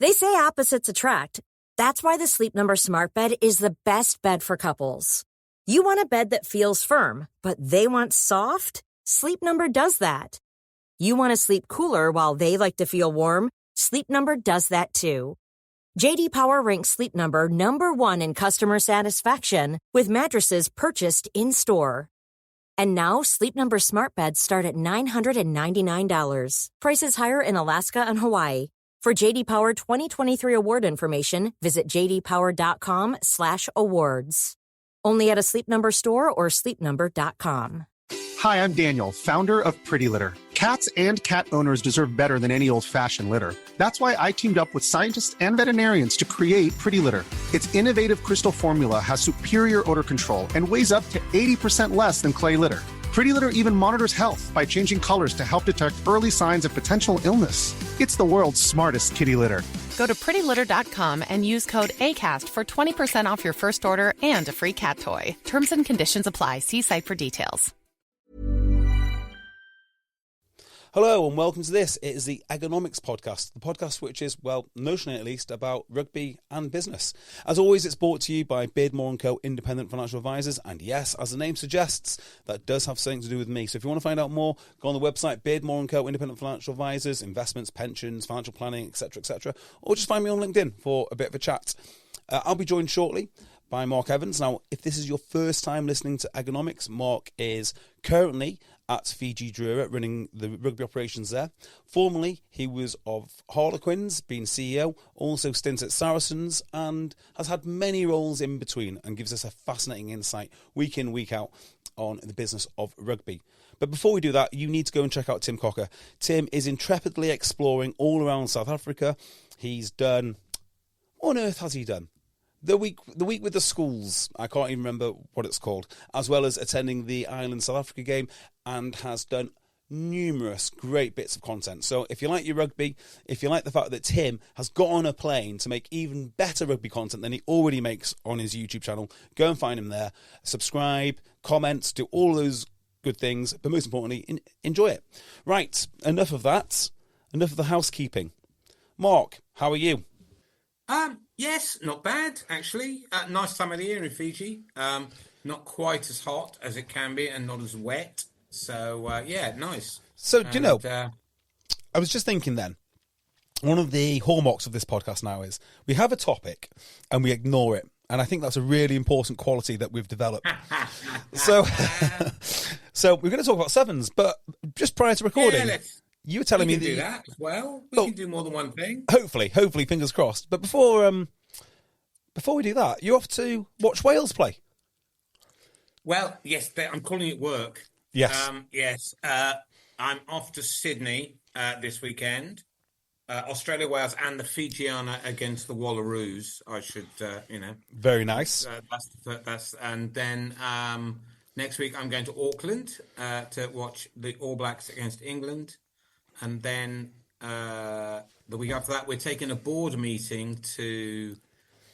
They say opposites attract. That's why the Sleep Number Smart Bed is the best bed for couples. You want a bed that feels firm, but they want soft? Sleep Number does that. You want to sleep cooler while they like to feel warm? Sleep Number does that too. J.D. Power ranks Sleep Number number 1 in customer satisfaction with mattresses purchased in-store. And now, Sleep Number Smart Beds start at $999. Prices higher in Alaska and Hawaii. For J.D. Power 2023 award information, visit jdpower.com/awards. Only at a Sleep Number store or sleepnumber.com. Hi, I'm Daniel, founder of Pretty Litter. Cats and cat owners deserve better than any old-fashioned litter. That's why I teamed up with scientists and veterinarians to create Pretty Litter. Its innovative crystal formula has superior odor control and weighs up to 80% less than clay litter. Pretty Litter even monitors health by changing colors to help detect early signs of potential illness. It's the world's smartest kitty litter. Go to prettylitter.com and use code ACAST for 20% off your first order and a free cat toy. Terms and conditions apply. See site for details. Hello and welcome to this. It is the Ergonomics Podcast, the podcast which is, well, notionally at least, about rugby and business. As always, it's brought to you by Beardmore & Co. Independent Financial Advisors, and yes, as the name suggests, that does have something to do with me. So if you want to find out more, go on the website, Beardmore & Co. Independent Financial Advisors, investments, pensions, financial planning, etc., or just find me on LinkedIn for a bit of a chat. I'll be joined shortly by Mark Evans. Now, if this is your first time listening to Ergonomics, Mark is currently at Fiji Drura, running the rugby operations there. Formerly, he was of Harlequins, being CEO, also stints at Saracens, and has had many roles in between, and gives us a fascinating insight week in, week out on the business of rugby. But before we do that, you need to go and check out Tim Cocker. Tim is intrepidly exploring all around South Africa. He's done... What on earth has he done? The week with the schools, I can't even remember what it's called, as well as attending the Ireland South Africa game, and has done numerous great bits of content. So if you like your rugby, if you like the fact that Tim has got on a plane to make even better rugby content than he already makes on his YouTube channel, go and find him there. Subscribe, comment, do all those good things, but most importantly, enjoy it. Right, enough of that. Enough of the housekeeping. Mark, how are you? Yes, not bad, actually. Nice time of the year in Fiji. Not quite as hot as it can be and not as wet. So, yeah, nice. So, do you know, I was just thinking then, one of the hallmarks of this podcast now is we have a topic and we ignore it. And I think that's a really important quality that we've developed. So we're going to talk about sevens, but just prior to recording... Yeah, you were telling me that do that as well. We can do more than one thing. Hopefully, fingers crossed. But before we do that, you're off to watch Wales play. Well, yes, I'm calling it work. Yes, yes. I'm off to Sydney this weekend. Australia, Wales, and the Fijiana against the Wallaroos. I should, very nice. That's and then next week I'm going to Auckland to watch the All Blacks against England. And then the week after that, we're taking a board meeting to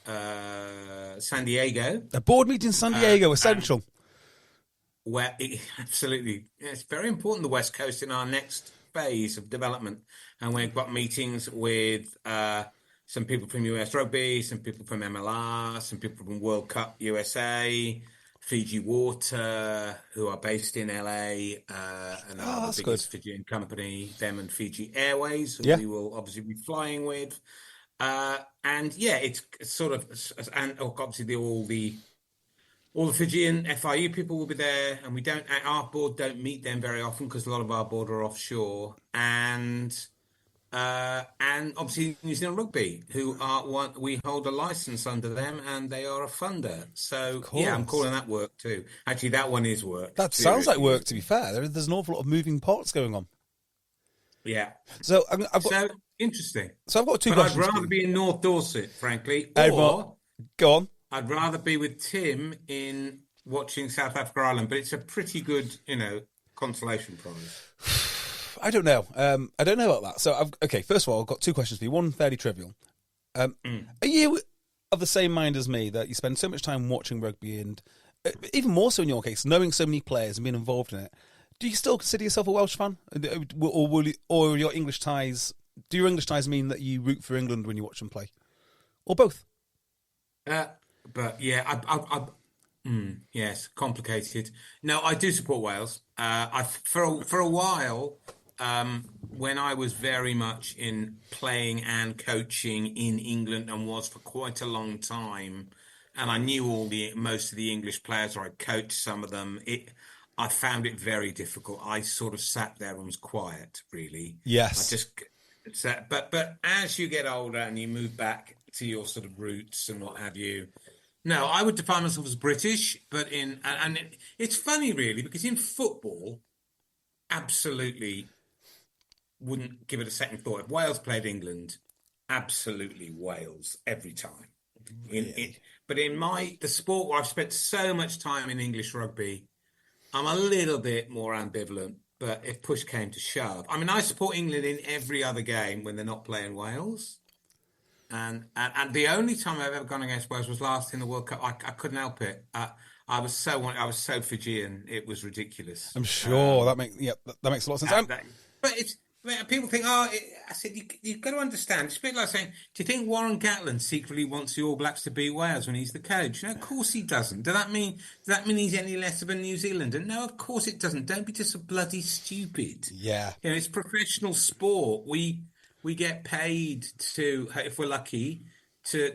San Diego. A board meeting in San Diego, essential. Absolutely. It's very important, the West Coast, in our next phase of development. And we've got meetings with some people from US Rugby, some people from MLR, some people from World Cup USA, Fiji Water, who are based in LA, and are the biggest Fijian company, them and Fiji Airways, who we will obviously be flying with. And yeah, it's sort of, and obviously all the Fijian FIU people will be there, and our board don't meet them very often because a lot of our board are offshore, and obviously New Zealand Rugby, who are we hold a license under them, and they are a funder. So yeah, I'm calling that work too. Actually, that one is work. That sounds like work. To be fair, there's an awful lot of moving parts going on. Yeah. So interesting. So I've got two questions. I'd rather be in North Dorset, frankly, or go on. I'd rather be with Tim in watching South Africa Ireland, but it's a pretty good, consolation prize. I don't know. I don't know about that. So, first of all, I've got two questions for you. One fairly trivial. Are you of the same mind as me that you spend so much time watching rugby and, even more so in your case, knowing so many players and being involved in it? Do you still consider yourself a Welsh fan? Or your English ties do your English ties mean that you root for England when you watch them play? Or both? But yeah, yes, complicated. No, I do support Wales. For a while, when I was very much in playing and coaching in England and was for quite a long time, and I knew most of the English players, or I coached some of them. I found it very difficult. I sort of sat there and was quiet, really. Yes. I just sat, but as you get older and you move back to your sort of roots and what have you. No, I would define myself as British, but it's funny, really, because in football, absolutely wouldn't give it a second thought. If Wales played England, absolutely Wales every time. But in the sport where I've spent so much time in English rugby, I'm a little bit more ambivalent. But if push came to shove, I mean, I support England in every other game when they're not playing Wales. And the only time I've ever gone against Wales was last in the World Cup. I couldn't help it. I was so Fijian. It was ridiculous. I'm sure that makes a lot of sense. But people think, I said, you've got to understand. It's a bit like saying, do you think Warren Gatland secretly wants the All Blacks to beat Wales when he's the coach? No, of course he doesn't. Does that mean he's any less of a New Zealander? No, of course it doesn't. Don't be just so bloody stupid. Yeah. It's professional sport. We get paid to, if we're lucky, to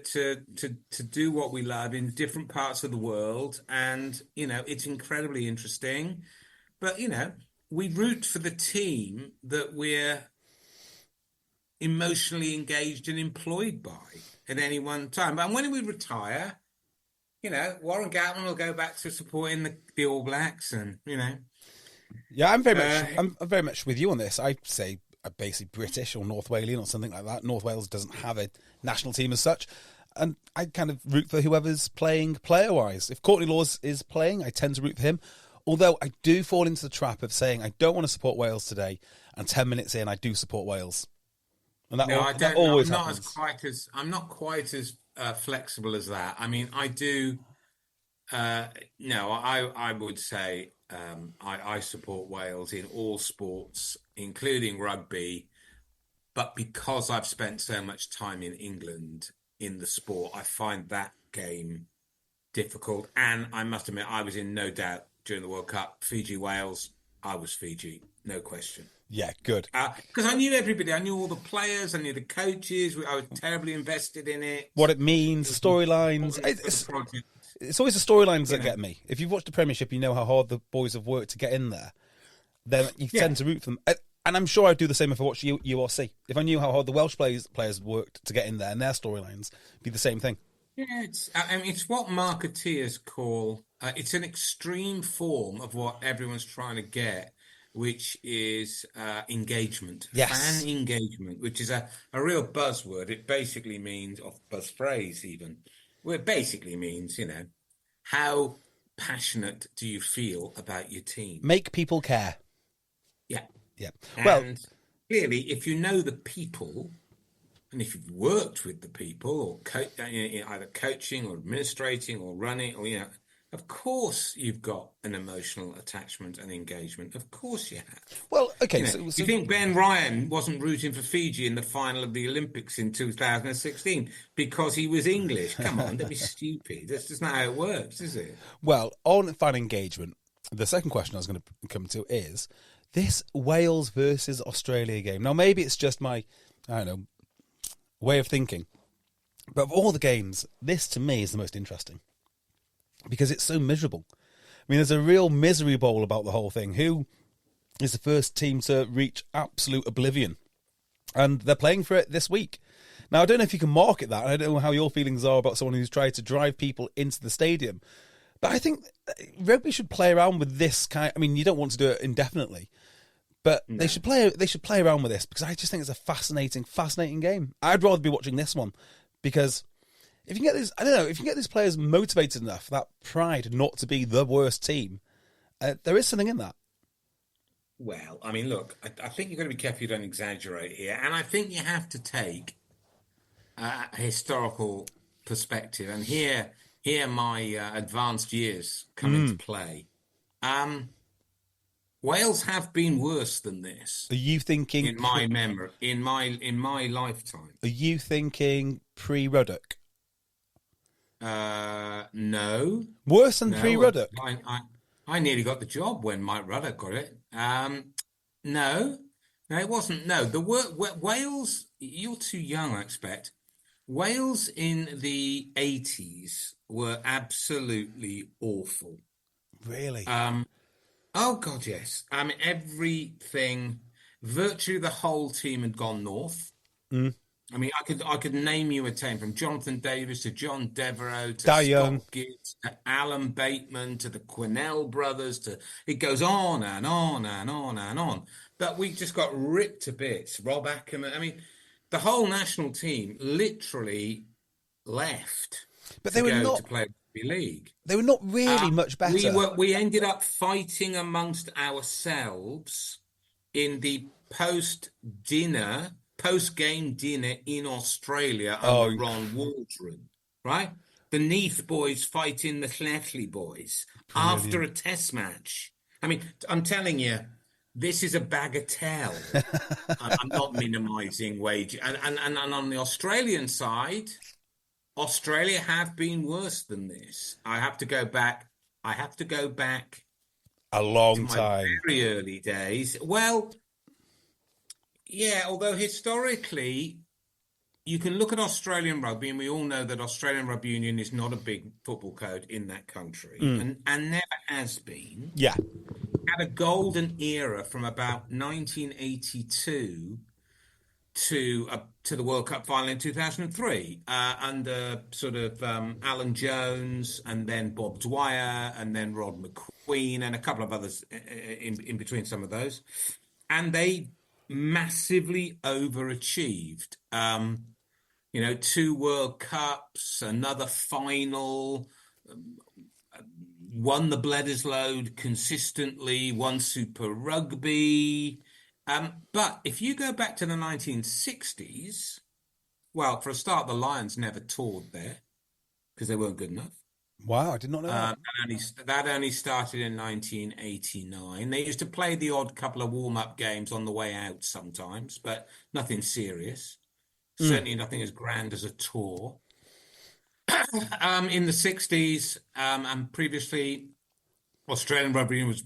do what we love in different parts of the world, and it's incredibly interesting. But we root for the team that we're emotionally engaged and employed by at any one time. And when we retire, Warren Gatland will go back to supporting the All Blacks, and Yeah, I'm very much with you on this. I say basically British or North Walian or something like that. North Wales doesn't have a national team as such, and I kind of root for whoever's playing player-wise. If Courtney Laws is playing, I tend to root for him. Although I do fall into the trap of saying I don't want to support Wales today, and 10 minutes in I do support Wales. And that always happens. I'm not quite as flexible as that. I mean, I do. I would say I support Wales in all sports, including rugby. But because I've spent so much time in England in the sport, I find that game difficult. And I must admit, I was in no doubt during the World Cup. Fiji, Wales, I was Fiji, no question. Yeah, good. Because I knew everybody. I knew all the players. I knew the coaches. I was terribly invested in it. What it means, storylines. It's always the storylines that get me. If you've watched the Premiership, you know how hard the boys have worked to get in there. Then you tend to root for them. And I'm sure I'd do the same if I watched URC. If I knew how hard the Welsh players worked to get in there and their storylines, it'd be the same thing. Yeah, it's what marketeers call, it's an extreme form of what everyone's trying to get, which is engagement. Yes. Fan engagement, which is a real buzzword. It basically means, or buzz phrase even, well, it basically means, how passionate do you feel about your team? Make people care. Yeah. Yeah. And clearly, if you know the people, and if you've worked with the people, or either coaching or administrating or running, or of course you've got an emotional attachment and engagement. Of course you have. Well, okay. So you think Ben Ryan wasn't rooting for Fiji in the final of the Olympics in 2016 because he was English? Come on, don't be stupid. That's just not how it works, is it? Well, on fan engagement, the second question I was going to come to is this Wales versus Australia game. Now, maybe it's just my, way of thinking. But of all the games, this to me is the most interesting because it's so miserable. I mean, there's a real misery bowl about the whole thing. Who is the first team to reach absolute oblivion? And they're playing for it this week. Now, I don't know if you can market that. I don't know how your feelings are about someone who's tried to drive people into the stadium. But I think rugby should play around with this kind. I mean, you don't want to do it indefinitely. But they should play around with this because I just think it's a fascinating game. I'd rather be watching this one because if you can get these players motivated enough, that pride not to be the worst team, there is something in that. Well, I mean, look, I think you've got to be careful you don't exaggerate here, and I think you have to take a historical perspective. And here my advanced years come into play. Wales have been worse than this Are you thinking in my memory, in my lifetime. Are you thinking pre-Ruddock? No. Worse than No, pre-Ruddock? I nearly got the job when Mike Ruddock got it. No, it wasn't. No, Wales. You're too young, I expect. Wales in the 80s were absolutely awful. Really? Oh God, yes. I mean, everything, virtually the whole team had gone north. Mm. I mean, I could name you a team from Jonathan Davis to John Devereux to Di Young. Scott Gibbs to Alan Bateman to the Quinnell brothers to it goes on and on and on and on. But we just got ripped to bits. Rob Ackerman. I mean, the whole national team literally left But to they were go not. to play rugby league. They were not really much better. We ended up fighting amongst ourselves in the post-game dinner in Australia under Ron Waldron, right? The Neath boys fighting the Schleswig boys after a test match. I mean, I'm telling you, this is a bagatelle. I'm not minimizing wage. And on the Australian side, Australia have been worse than this. I have to go back A long to my time. very early days. Well, yeah, although historically, you can look at Australian rugby, and we all know that Australian Rugby Union is not a big football code in that country, and never has been. Yeah. Had a golden era from about 1982 to the World Cup final in 2003 under sort of Alan Jones and then Bob Dwyer and then Rod McQueen and a couple of others in between some of those. And they massively overachieved. 2 World Cups, another final, won the Bledisloe consistently, won Super Rugby. But if you go back to the 1960s, well, for a start, the Lions never toured there because they weren't good enough. Wow, I did not know that. That only started in 1989. They used to play the odd couple of warm-up games on the way out sometimes, but nothing serious. Certainly nothing as grand as a tour. In the 60s and previously, Australian rugby union was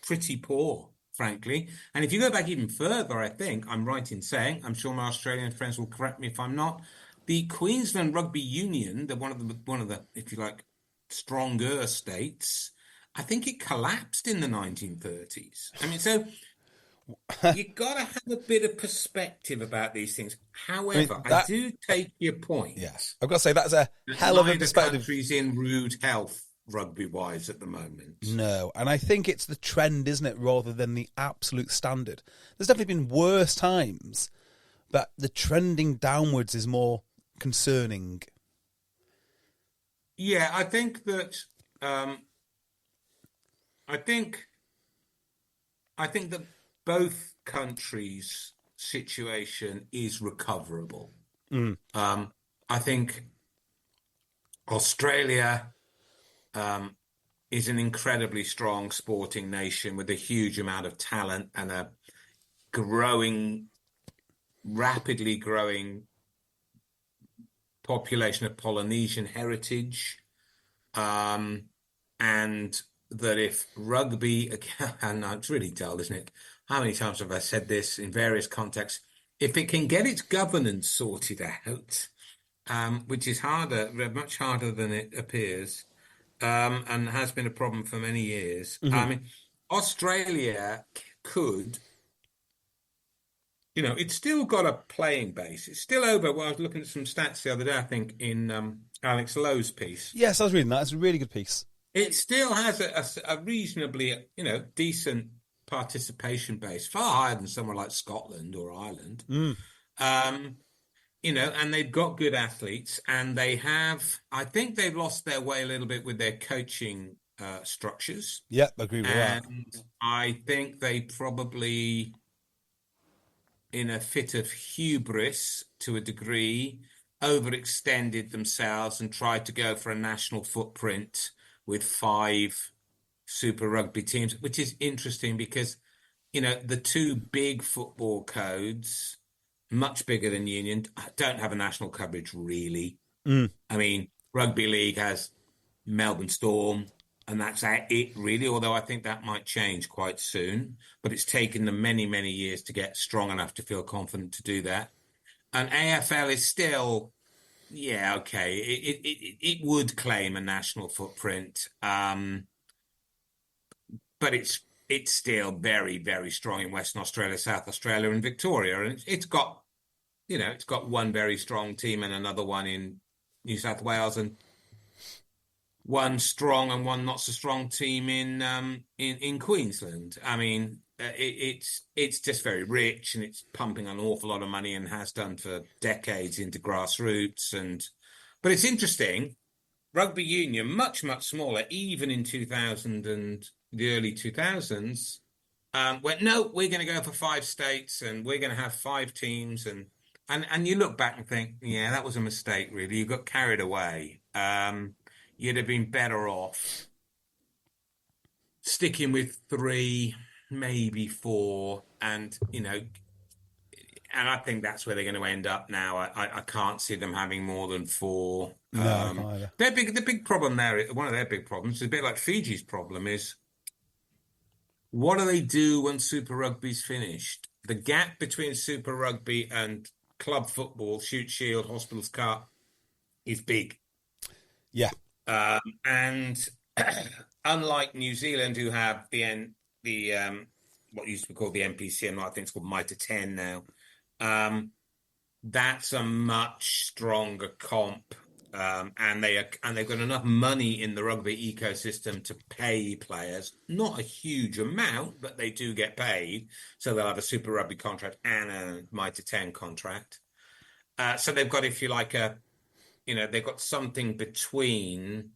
pretty poor, frankly. And if you go back even further, I think, I'm right in saying, I'm sure my Australian friends will correct me if I'm not, the Queensland Rugby Union, one of the, if you like, stronger states, I think it collapsed in the 1930s. I mean, so you've got to have a bit of perspective about these things. However, I do take your point. Yes, I've got to say that's a hell of a perspective. Country's in rude health rugby-wise at the moment. No, and I think it's the trend, isn't it, rather than the absolute standard. There's definitely been worse times, but the trending downwards is more concerning. Yeah, I think that I think that both countries' situation is recoverable. I think Australia is an incredibly strong sporting nation with a huge amount of talent and a rapidly growing population of Polynesian heritage. And that if rugby, and it's really dull, isn't it? How many times have I said this in various contexts? If it can get its governance sorted out, which is much harder than it appears, and has been a problem for many years. I mean, Australia could, it's still got a playing base. It's still over. Well, I was looking at some stats the other day, I think, in Alex Lowe's piece. Yes, I was reading that. It's a really good piece. It still has a reasonably, decent participation base, far higher than somewhere like Scotland or Ireland. And they've got good athletes, and I think they've lost their way a little bit with their coaching structures. Yep, I agree with that. And I think they probably, in a fit of hubris to a degree, overextended themselves and tried to go for a national footprint with 5 Super Rugby teams, which is interesting because, the two big football codes, much bigger than Union, don't have a national coverage really. I mean, Rugby League has Melbourne Storm, and that's it really, although I think that might change quite soon. But it's taken them many, many years to get strong enough to feel confident to do that. And AFL is still, yeah, okay. It would claim a national footprint, but it's still very, very strong in Western Australia, South Australia, and Victoria, and it's got one very strong team and another one in New South Wales, and one strong and one not so strong team in Queensland. I mean, it's just very rich, and it's pumping an awful lot of money and has done for decades into grassroots. But it's interesting. Rugby union, much, much smaller, even in 2000 and the early 2000s, went, no, we're going to go for 5 states and we're going to have 5 teams. And you look back and think, yeah, that was a mistake, really. You got carried away. You'd have been better off sticking with 3, maybe 4, and I think that's where they're going to end up now. I can't see them having more than 4. No, I can't either. The big problem there, one of their big problems, is a bit like Fiji's problem, is what do they do when Super Rugby's finished? The gap between Super Rugby and club football, Shoot Shield, Hospitals Cup, is big. Yeah. And unlike New Zealand, who have the what used to be called the NPCM, I think it's called Mitre 10 now. That's a much stronger comp, and they've got enough money in the rugby ecosystem to pay players. Not a huge amount, but they do get paid. So they'll have a Super Rugby contract and a Mitre 10 contract. So they've got, if you like, they've got something between.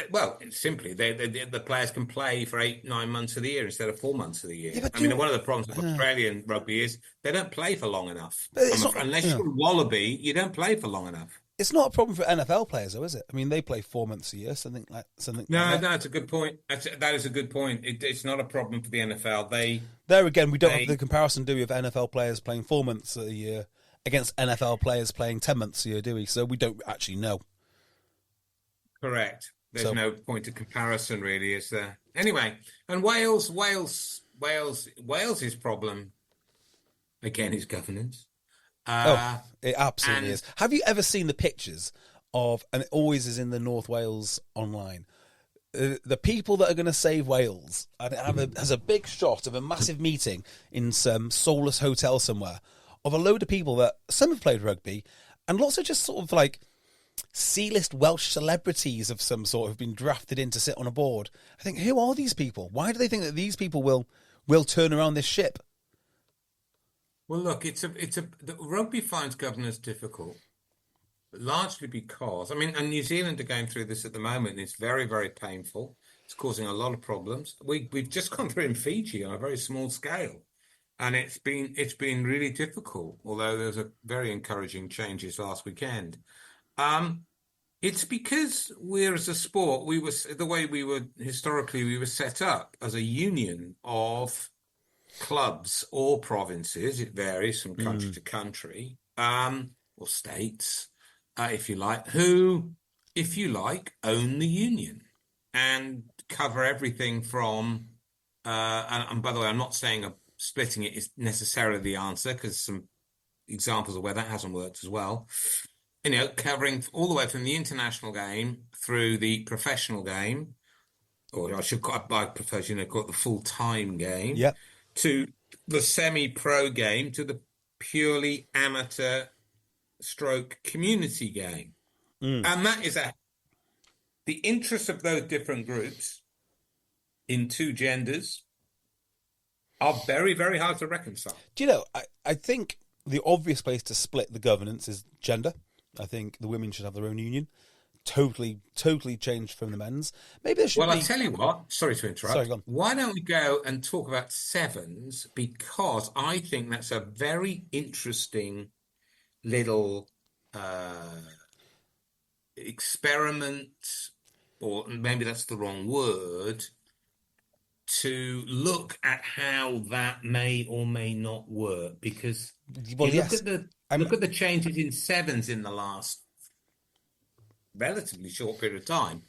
Well, simply, the players can play for 8-9 months of the year instead of 4 months of the year. Yeah, I mean, one of the problems with Australian rugby is they don't play for long enough. Unless you're a wallaby, you don't play for long enough. It's not a problem for NFL players, though, is it? I mean, they play 4 months a year, something like that. No, it's a good point. That is a good point. It's not a problem for the NFL. There again, we don't have the comparison, do we, of NFL players playing 4 months a year against NFL players playing 10 months a year, do we? So we don't actually know. Correct. There's no point of comparison, really, is there? Anyway, and Wales' problem, again, is governance. It absolutely is. Have you ever seen the pictures of, and it always is in the North Wales online, the people that are going to save Wales, and it has a big shot of a massive meeting in some soulless hotel somewhere of a load of people that some have played rugby, and lots of just sort of like C-list Welsh celebrities of some sort who've been drafted in to sit on a board. I think, who are these people? Why do they think that these people will turn around this ship? Well, look, the rugby finds governance difficult, largely because, I mean, and New Zealand are going through this at the moment, and it's very, very painful. It's causing a lot of problems. We've just gone through in Fiji on a very small scale, and it's been really difficult, although there's a very encouraging changes last weekend. It's because we're, as a sport, the way we were historically, we were set up as a union of clubs or provinces. It varies from country to country, or states, if you like, who, if you like, own the union and cover everything from, and by the way, I'm not saying splitting it is necessarily the answer, because some examples of where that hasn't worked as well. Covering all the way from the international game through the professional game, or I prefer, call it the full-time game, to the semi-pro game, to the purely amateur stroke community game. And that is the interests of those different groups in 2 genders are very, very hard to reconcile. Do you know, I think the obvious place to split the governance is gender. I think the women should have their own union. Totally changed from the men's. Maybe there should be... Well, I'll tell you what. Sorry to interrupt. Sorry, go on. Why don't we go and talk about sevens? Because I think that's a very interesting little experiment, or maybe that's the wrong word, to look at how that may or may not work, because Well, you yes. look at the changes in sevens in the last relatively short period of time.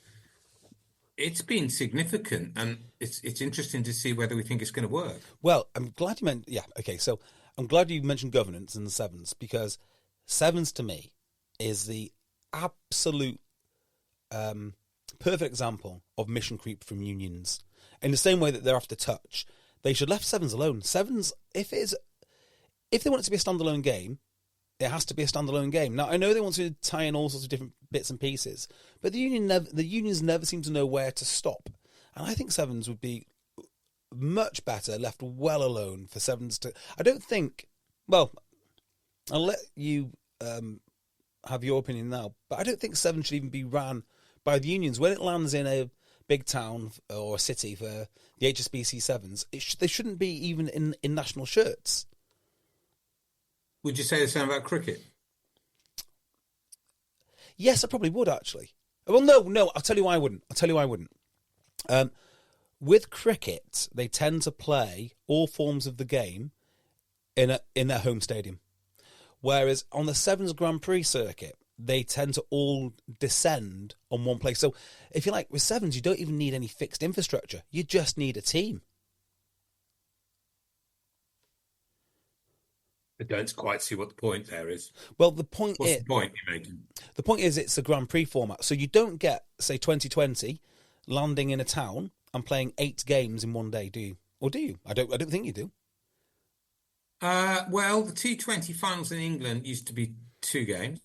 It's been significant, and it's interesting to see whether we think it's going to work. Well, I'm glad you mentioned. Yeah, okay. So I'm glad you mentioned governance in the sevens, because sevens to me is the absolute perfect example of mission creep from unions. In the same way that they're after touch, they should have left sevens alone. Sevens, if they want it to be a standalone game, it has to be a standalone game. Now, I know they want to tie in all sorts of different bits and pieces, but the unions never seem to know where to stop. And I think sevens would be much better left well alone for sevens to... I don't think... Well, I'll let you have your opinion now, but I don't think sevens should even be ran by the unions. When it lands in a big town or a city for the HSBC sevens, they shouldn't be even in national shirts. Would you say the same about cricket? Yes, I probably would, actually. Well, no, I'll tell you why I wouldn't. With cricket, they tend to play all forms of the game in their home stadium. Whereas on the Sevens Grand Prix circuit, they tend to all descend on one place. So if you like, with sevens, you don't even need any fixed infrastructure. You just need a team. I don't quite see what the point there is. Well, the point What's is... the point you're making? The point is it's a Grand Prix format. So you don't get, say, 2020 landing in a town and playing 8 games in one day, do you? Or do you? I don't think you do. Well, the T20 finals in England used to be 2 games.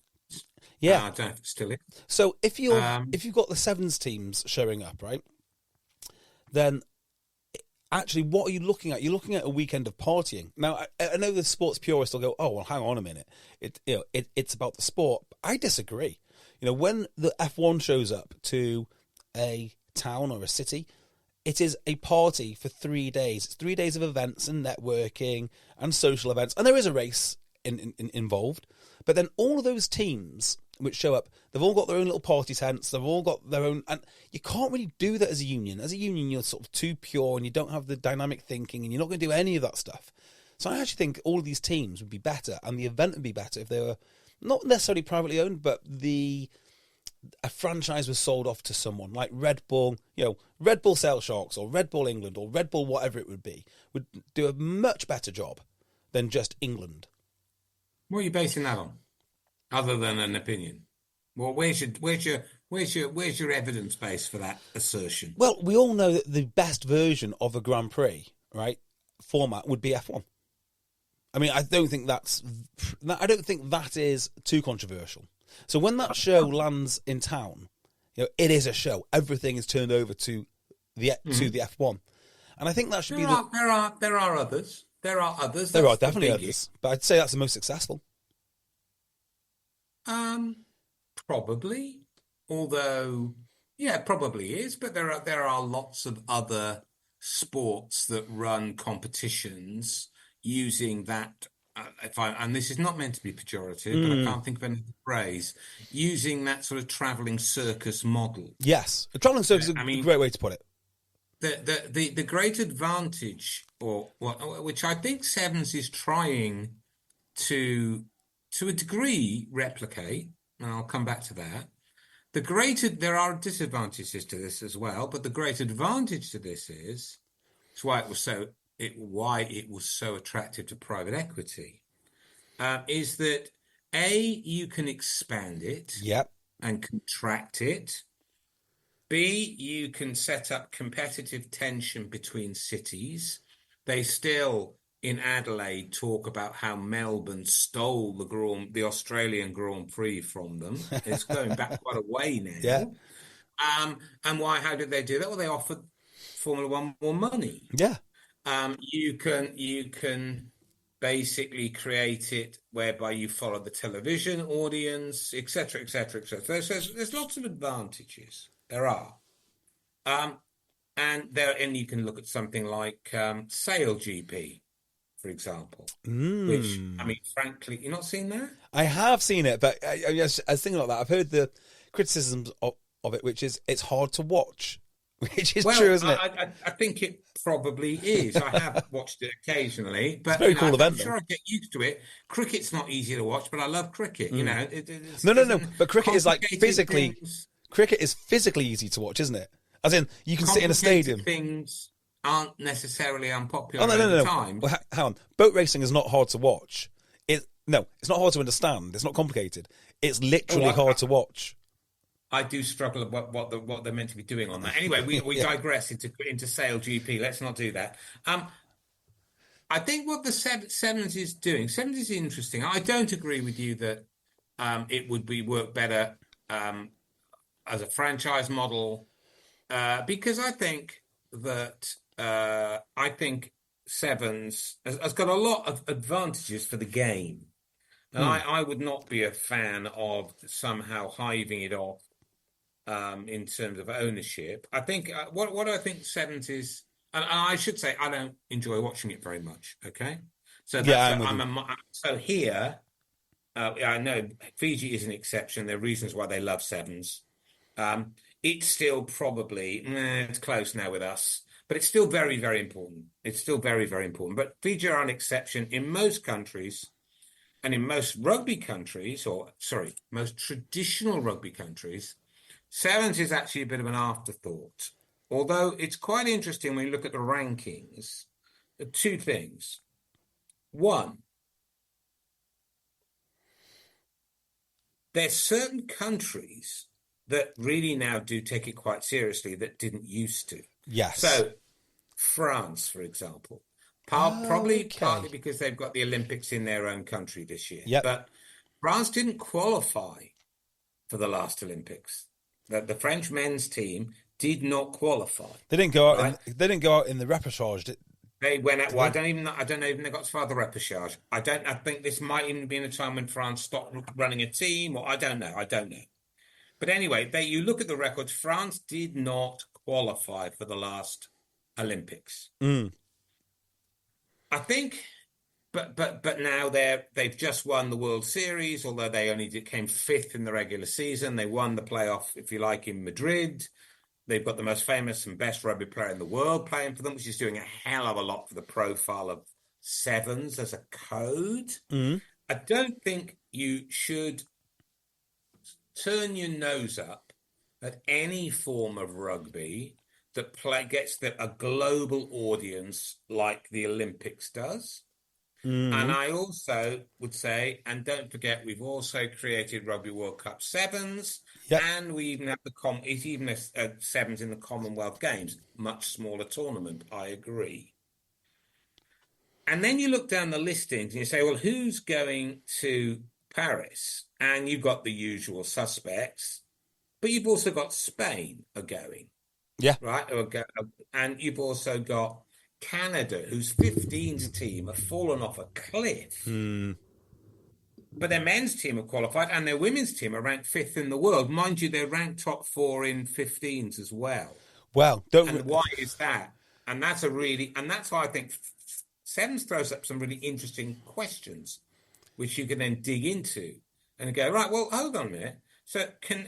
Yeah. I don't know if it's still is. So if you've got the sevens teams showing up, right, then actually what are you looking at? You're looking at a weekend of partying. Now, I know the sports purists will go, oh, well, hang on a minute. It's about the sport. I disagree. When the F1 shows up to a town or a city, it is a party for 3 days. It's 3 days of events and networking and social events. And there is a race involved. But then all of those teams which show up, they've all got their own little party tents. They've all got their own... And you can't really do that as a union. As a union, you're sort of too pure and you don't have the dynamic thinking and you're not going to do any of that stuff. So I actually think all of these teams would be better and the event would be better if they were not necessarily privately owned, but a franchise was sold off to someone like Red Bull, Red Bull Sail Sharks or Red Bull England or Red Bull whatever it would be, would do a much better job than just England. What are you basing that on, other than an opinion? Well, where's your evidence base for that assertion? Well, we all know that the best version of a Grand Prix, right, format would be F1. I mean, I don't think that is too controversial. So when that show lands in town, it is a show. Everything is turned over to the F1, and I think that should be. There are others. There are others. There are definitely others, but I'd say that's the most successful. Probably. Although, yeah, probably is. But there are lots of other sports that run competitions using that. And this is not meant to be pejorative, but I can't think of any phrase, using that sort of travelling circus model. Yes, a travelling circus is a great way to put it. The great advantage, which I think sevens is trying to a degree replicate, and I'll come back to that. There are disadvantages to this as well, but the great advantage to this is why it was so attractive to private equity, is that you can expand it, and contract it. B, you can set up competitive tension between cities. They still, in Adelaide, talk about how Melbourne stole the Australian Grand Prix from them. It's going back quite a way now. Yeah. And why? How did they do that? Well, they offered Formula One more money. Yeah. You can basically create it whereby you follow the television audience, etc., etc., etc. There's lots of advantages. There are, and you can look at something like Sail GP, for example, which, I mean, frankly, you're not seen that? I have seen it, but I was thinking about that. I've heard the criticisms of it, which is it's hard to watch. which is true, isn't it? I think it probably is. I have watched it occasionally, but very cool event, I'm sure I get used to it. Cricket's not easy to watch, but I love cricket. You know, no. But cricket is like physically. things, Cricket is physically easy to watch, isn't it? As in, you can sit in a stadium. Things aren't necessarily unpopular Oh, no. time. Well, hang on. Boat racing is not hard to watch. It's not hard to understand. It's not complicated. It's literally hard to watch. I do struggle at what they're meant to be doing on that. Anyway, we digress into Sail GP. Let's not do that. I think what the Sevens is doing, Sevens is interesting. I don't agree with you that it would work better as a franchise model because I think that Sevens has got a lot of advantages for the game. And I would not be a fan of somehow hiving it off in terms of ownership. I think what I think Sevens is, and I should say I don't enjoy watching it very much. Okay, so so here I know Fiji is an exception. There are reasons why they love Sevens. It's still probably it's close now with us, but it's still very, very important. It's still very, very important. But Fiji are an exception in most countries. And in most rugby countries, most traditional rugby countries, Sevens is actually a bit of an afterthought. Although it's quite interesting when you look at the rankings, two things. One, there's certain countries that really now do take it quite seriously that didn't used to. Yes. So France, for example. Partly because they've got the Olympics in their own country this year. Yep. But France didn't qualify for the last Olympics. The French men's team did not qualify. They didn't go out. Right? They didn't go out in the repechage. They went out. Well, I don't know even they got as far as the repechage. I think this might even be in a time when France stopped running a team, or I don't know. But anyway, you look at the records. France did not qualify for the last Olympics. I think, but now they've just won the World Series, although they only came fifth in the regular season. They won the playoff, if you like, in Madrid. They've got the most famous and best rugby player in the world playing for them, which is doing a hell of a lot for the profile of Sevens as a code. I don't think you should turn your nose up at any form of rugby that gets a global audience like the Olympics does. And I also would say, and don't forget, we've also created Rugby World Cup Sevens, and we even have Sevens in the Commonwealth Games, much smaller tournament, I agree. And then you look down the listings and you say, well, who's going to Paris? And you've got the usual suspects, but you've also got Spain are going. Yeah. Right. And you've also got Canada, whose 15s team have fallen off a cliff. But their men's team have qualified and their women's team are ranked 5th in the world. Mind you, they're ranked top 4 in 15s as well. Well, why is that? And that's why I think Sevens throws up some really interesting questions, which you can then dig into and go, right, well, hold on a minute. So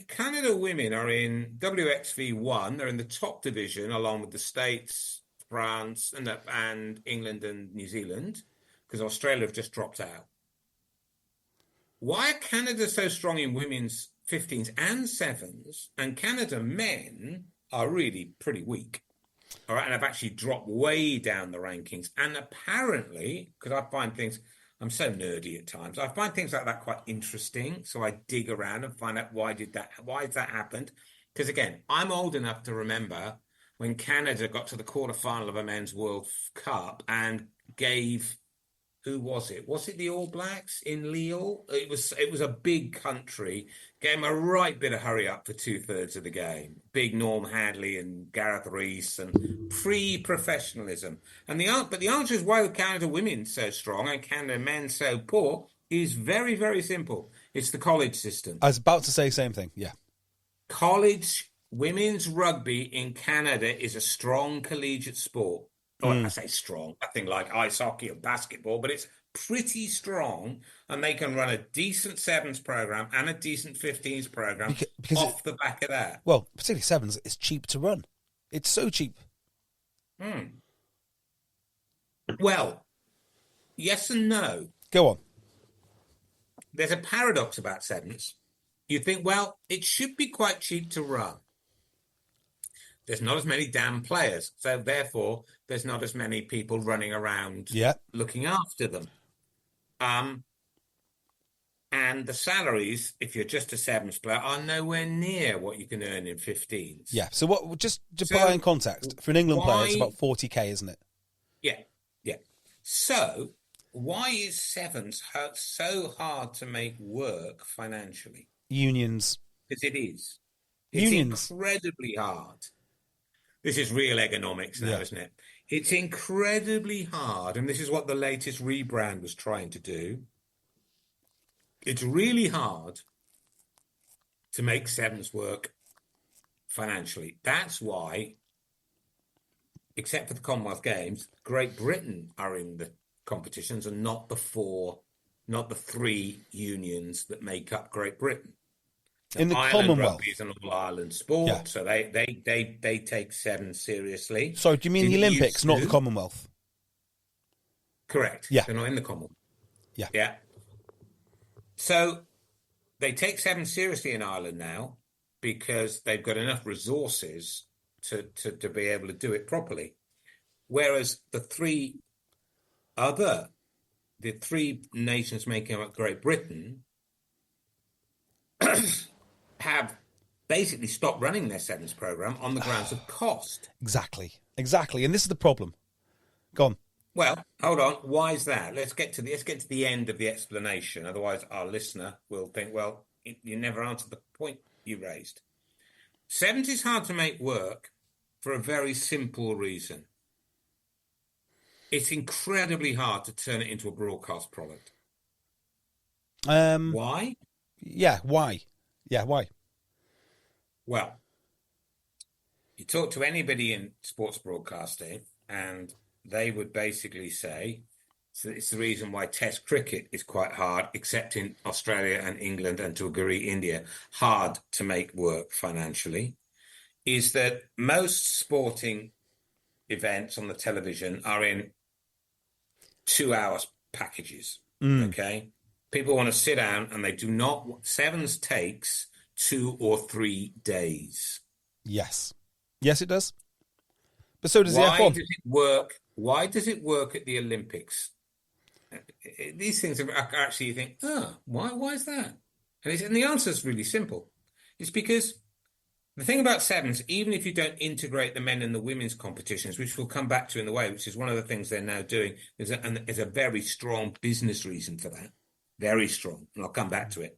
Canada women are in WXV1. They're in the top division along with the States, France, and England and New Zealand, because Australia have just dropped out. Why are Canada so strong in women's 15s and 7s, and Canada men are really pretty weak? All right, and have actually dropped way down the rankings. And apparently, because I find things... I'm so nerdy at times. I find things like that quite interesting. So I dig around and find out why has that happened? Because again, I'm old enough to remember when Canada got to the quarterfinal of a men's World Cup and gave, who was it? Was it the All Blacks in Lille? It was a big country. Gave them a right bit of hurry up for 2/3 of the game. Big Norm Hadley and Gareth Rees and pre-professionalism. But the answer is why are Canada women so strong and Canada men so poor is very, very simple. It's the college system. I was about to say the same thing. Yeah. College women's rugby in Canada is a strong collegiate sport. I say strong, nothing like ice hockey or basketball, but it's pretty strong, and they can run a decent 7s program and a decent 15s program because off the back of that. Well, particularly 7s, it's cheap to run. It's so cheap. Well, yes and no. Go on. There's a paradox about sevens. You think, well, it should be quite cheap to run. There's not as many damn players, so therefore there's not as many people running around looking after them. And the salaries, if you're just a sevens player, are nowhere near what you can earn in 15s. Yeah. So what? Just to buy in context, for an England player, it's about 40k, isn't it? Yeah. So why is sevens so hard to make work financially? Unions. Because it is. It's incredibly hard. This is real economics now, isn't it? It's incredibly hard, and this is what the latest rebrand was trying to do. It's really hard to make sevens work financially. That's why, except for the Commonwealth Games, Great Britain are in the competitions and not the three unions that make up Great Britain. In the Ireland Commonwealth, rugby is an all-Ireland sport, so they take sevens seriously. So do you mean the Olympics, not the Commonwealth? Correct. Yeah. They're not in the Commonwealth. Yeah. So they take sevens seriously in Ireland now because they've got enough resources to be able to do it properly. Whereas the three nations making up Great Britain have basically stopped running their sevens program on the grounds of cost. Exactly. And this is the problem. Go on. Well, hold on. Why is that? Let's get to the end of the explanation. Otherwise, our listener will think, well, you never answered the point you raised. Sevens is hard to make work for a very simple reason. It's incredibly hard to turn it into a broadcast product. Why? Yeah, why? Well, you talk to anybody in sports broadcasting and they would basically say, so it's the reason why Test cricket is quite hard, except in Australia and England and to a degree India, hard to make work financially, is that most sporting events on the television are in 2 hours packages. Okay. People want to sit down and they do not. Sevens takes 2 or 3 days. Yes, it does. But so does the F1. Why does it work? Why does it work at the Olympics? These things are actually, you think, why is that? And the answer is really simple. It's because the thing about sevens, even if you don't integrate the men and the women's competitions, which we'll come back to in the way, which is one of the things they're now doing, is a very strong business reason for that. Very strong. And I'll come back to it.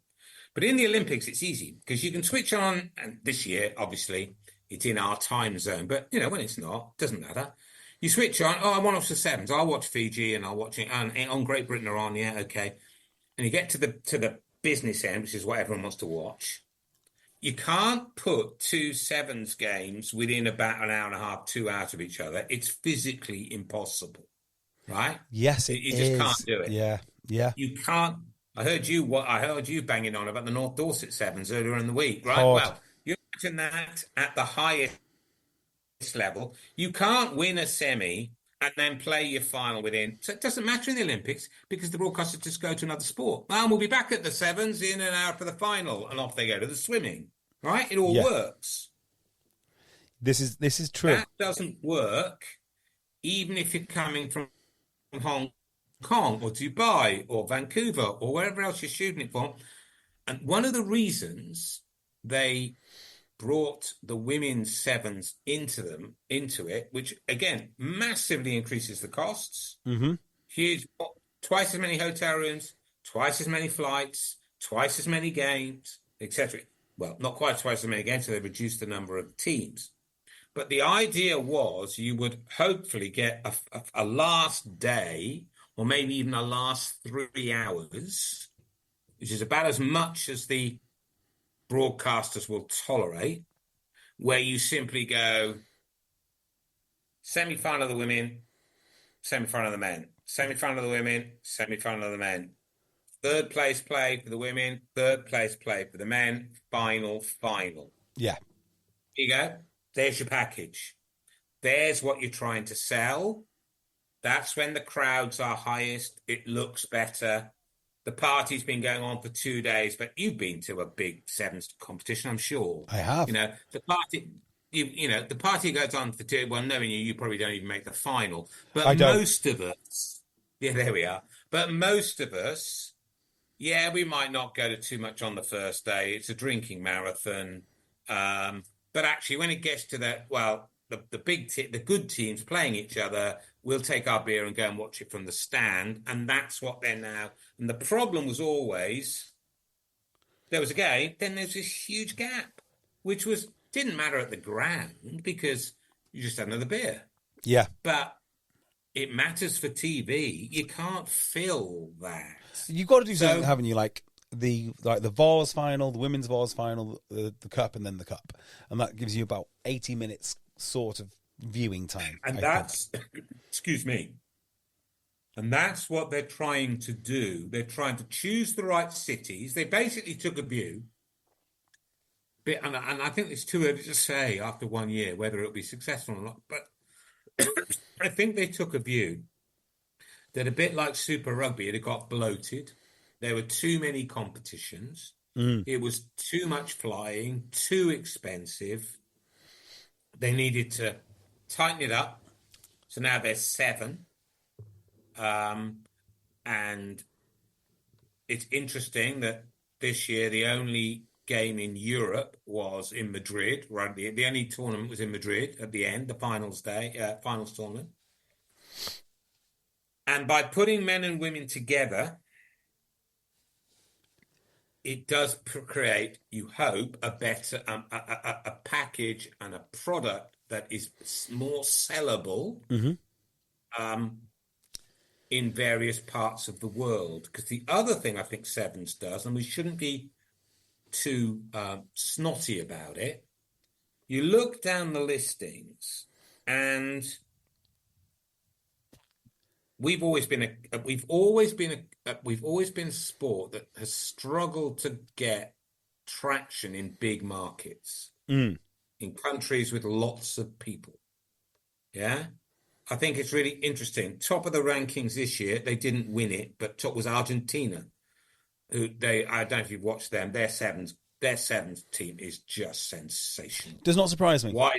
But in the Olympics, it's easy because you can switch on. And this year, obviously, it's in our time zone. But, when it's not, it doesn't matter. You switch on. I want to watch the sevens. I'll watch Fiji and I'll watch it. And on Great Britain are on. Yeah, okay. And you get to the business end, which is what everyone wants to watch. You can't put 2 sevens games within about an hour and a half, 2 hours of each other. It's physically impossible, right? Yes, you just can't do it. Yeah. You can't. I heard you banging on about the North Dorset sevens earlier in the week, right? Hard. Well, you imagine that at the highest level, you can't win a semi and then play your final within. So it doesn't matter in the Olympics because the broadcasters just go to another sport. Well, we'll be back at the sevens in an hour for the final, and off they go to the swimming. Right? It all works. This is true. That doesn't work, even if you're coming from Hong Kong or Dubai or Vancouver or wherever else you're shooting it from. And one of the reasons they brought the women's sevens into it, which again massively increases the costs. Huge, twice as many hotel rooms, twice as many flights, twice as many games, etc. Well, not quite twice as many games, so they reduced the number of teams. But the idea was you would hopefully get a last day or maybe even a last 3 hours, which is about as much as the broadcasters will tolerate, where you simply go semi-final of the women, semi-final of the men, semi-final of the women, semi-final of the men. Third place play for the women, third place play for the men, final. Yeah. Here you go. There's your package. there's what you're trying to sell. That's when the crowds are highest. It looks better. The party's been going on for 2 days, but you've been to a big sevens competition, I'm sure. I have. The party, the party goes on for 2. Well, knowing you probably don't even make the final. But I don't. most of us, yeah, there we are. But most of us, yeah, we might not go to too much on the first day. It's a drinking marathon. But actually, when it gets to the good teams playing each other, we'll take our beer and go and watch it from the stand. And that's what they're now. And the problem was always there was a game, then there's this huge gap, which didn't matter at the ground because you just had another beer. Yeah. But it matters for TV. You can't fill that. You've got to do something, haven't you? Like the Vars final, the women's Vars final, the cup, and then the cup. And that gives you about 80 minutes sort of viewing time. And that's, excuse me, and that's what they're trying to do. They're trying to choose the right cities. They basically took a view, and I think it's too early to say after 1 year whether it'll be successful or not, but I think they took a view that a bit like Super Rugby, it had got bloated. There were too many competitions. It was too much flying, too expensive. They needed to tighten it up. So now there's 7. And it's interesting that this year the only game in Europe was in Madrid. Right, the only tournament was in Madrid at the end, the finals tournament. And by putting men and women together, it does create, you hope, a better a package and a product that is more sellable in various parts of the world. Because the other thing I think Sevens does, and we shouldn't be too snotty about it, you look down the listings, and we've always been a sport that has struggled to get traction in big markets, in countries with lots of people. Yeah, I think it's really interesting. Top of the rankings this year, they didn't win it, but top was Argentina. I don't know if you've watched them. Their sevens team is just sensational. Does not surprise me. Why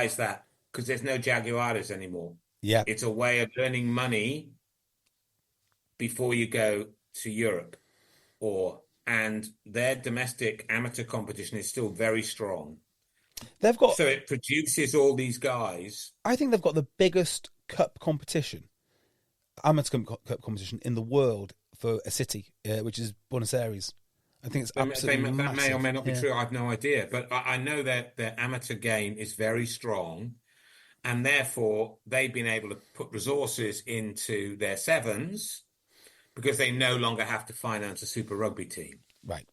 is that? Because there's no Jaguares anymore. Yeah. It's a way of earning money before you go to Europe, and their domestic amateur competition is still very strong. So it produces all these guys. I think they've got the biggest cup competition, amateur cup competition in the world for a city, which is Buenos Aires. I think it's absolutely massive. That may or may not be true. I have no idea, but I know that their amateur game is very strong. And therefore, they've been able to put resources into their sevens because they no longer have to finance a Super Rugby team. Right.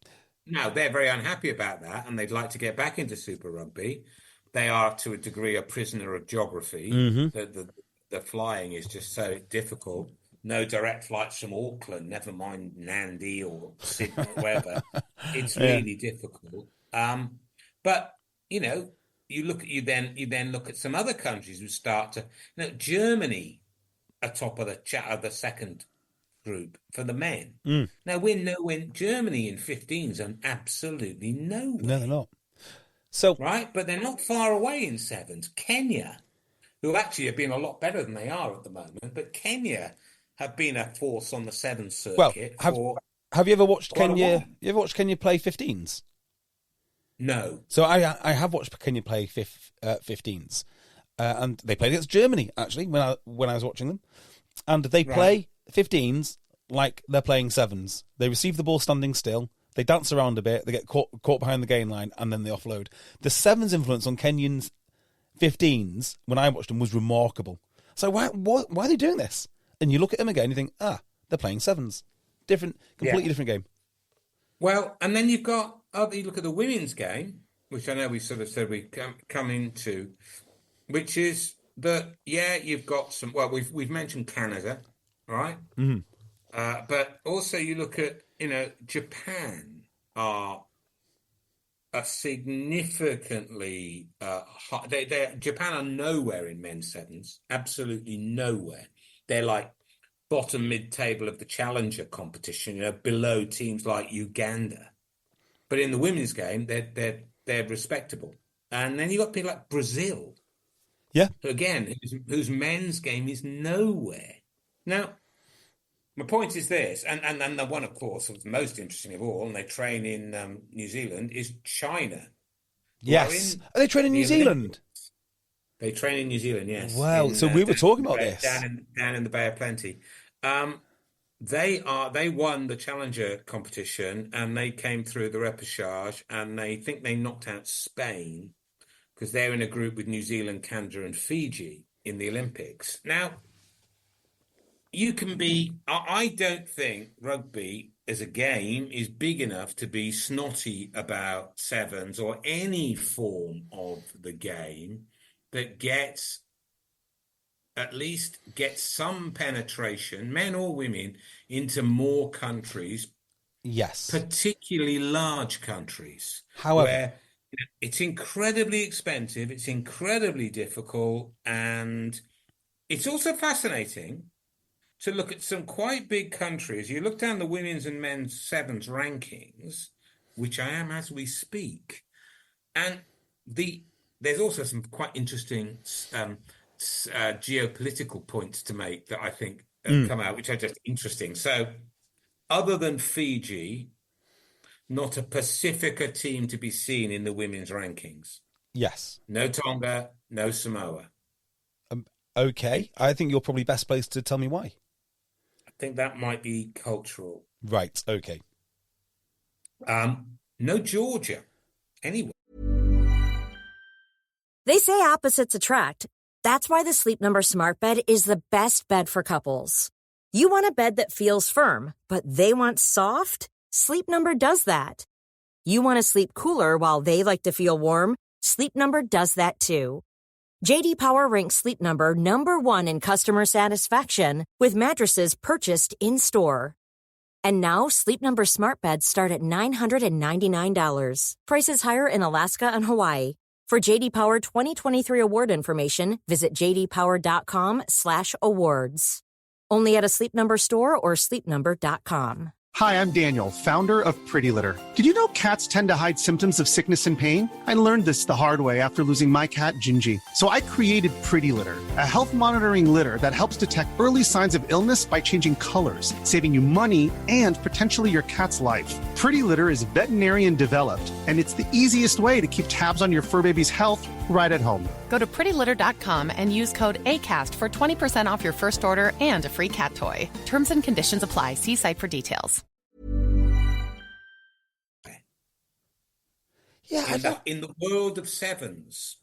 Now, they're very unhappy about that, and they'd like to get back into Super Rugby. They are, to a degree, a prisoner of geography. The flying is just so difficult. No direct flights from Auckland, never mind Nandi or Sydney, wherever. It's really difficult. But, you then look at some other countries who start to, Germany are top of the second group for the men. Now we're nowhere. Germany in 15s are absolutely nowhere. No, they're not. So right, but they're not far away in sevens. Kenya, who actually have been a lot better than they are at the moment, but Kenya have been a force on the seven circuit. Well, have you ever watched Kenya? You ever watched Kenya play 15s? No. So I have watched Kenya play 15s, and they played against Germany actually when I was watching them, and they play 15s like they're playing sevens. They receive the ball standing still, they dance around a bit, they get caught behind the gain line, and then they offload. The sevens influence on Kenyans 15s when I watched them was remarkable. So why are they doing this? And you look at them again, you think, they're playing sevens, completely different game. Well, and then you look at the women's game, which I know we sort of said we come into, which is that, you've got some, well, we've mentioned Canada, right? But also you look at, Japan are are significantly high. Japan are nowhere in men's sevens, absolutely nowhere. They're like bottom mid-table of the challenger competition, below teams like Uganda. But in the women's game, they're respectable. And then you've got people like Brazil. Yeah. So again, whose men's game is nowhere. Now, my point is this, and the one, of course, was most interesting of all, and they train in New Zealand, is China. Yes. Are they training in New Zealand? They train in New Zealand, yes. Wow. So we were talking about this. Down in the Bay of Plenty. They won the Challenger competition, and they came through the repechage, and they think they knocked out Spain because they're in a group with New Zealand, Canada, and Fiji in the Olympics. Now, I don't think rugby as a game is big enough to be snotty about sevens or any form of the game that at least gets some penetration, men or women, into more countries. Yes. Particularly large countries. However, where it's incredibly expensive, it's incredibly difficult, and it's also fascinating to look at some quite big countries. You look down the women's and men's sevens rankings, which I am as we speak, and there's also some quite interesting geopolitical points to make that I think come out, which are just interesting. So, other than Fiji, not a Pacifica team to be seen in the women's rankings. Yes. No Tonga, no Samoa. Okay. I think you're probably best placed to tell me why. I think that might be cultural. Right. Okay. No Georgia. Anyway. They say opposites attract. That's why the Sleep Number Smart Bed is the best bed for couples. You want a bed that feels firm, but they want soft? Sleep Number does that. You want to sleep cooler while they like to feel warm? Sleep Number does that too. J.D. Power ranks Sleep Number #1 in customer satisfaction with mattresses purchased in-store. And now Sleep Number Smart Beds start at $999. Prices higher in Alaska and Hawaii. For J.D. Power 2023 award information, visit jdpower.com/awards. Only at a Sleep Number store or sleepnumber.com. Hi, I'm Daniel, founder of Pretty Litter. Did you know cats tend to hide symptoms of sickness and pain? I learned this the hard way after losing my cat, Gingy. So I created Pretty Litter, a health monitoring litter that helps detect early signs of illness by changing colors, saving you money and potentially your cat's life. Pretty Litter is veterinarian developed, and it's the easiest way to keep tabs on your fur baby's health right at home. Go to prettylitter.com and use code ACAST for 20% off your first order and a free cat toy. Terms and conditions apply. See site for details. Yeah, in the world of sevens.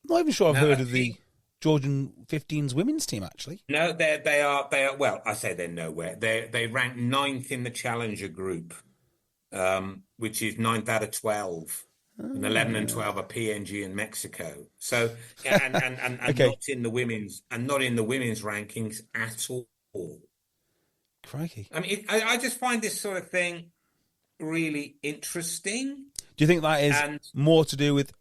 I'm not even sure I've heard of the Georgian 15s women's team, actually. No, they are. Well, I say they're nowhere. They rank 9th in the Challenger group, which is 9th out of 12. And 11 and 12 are PNG and Mexico. So and Okay. not in the women's rankings at all. Crikey. I mean, I just find this sort of thing really interesting. Do you think that is more to do with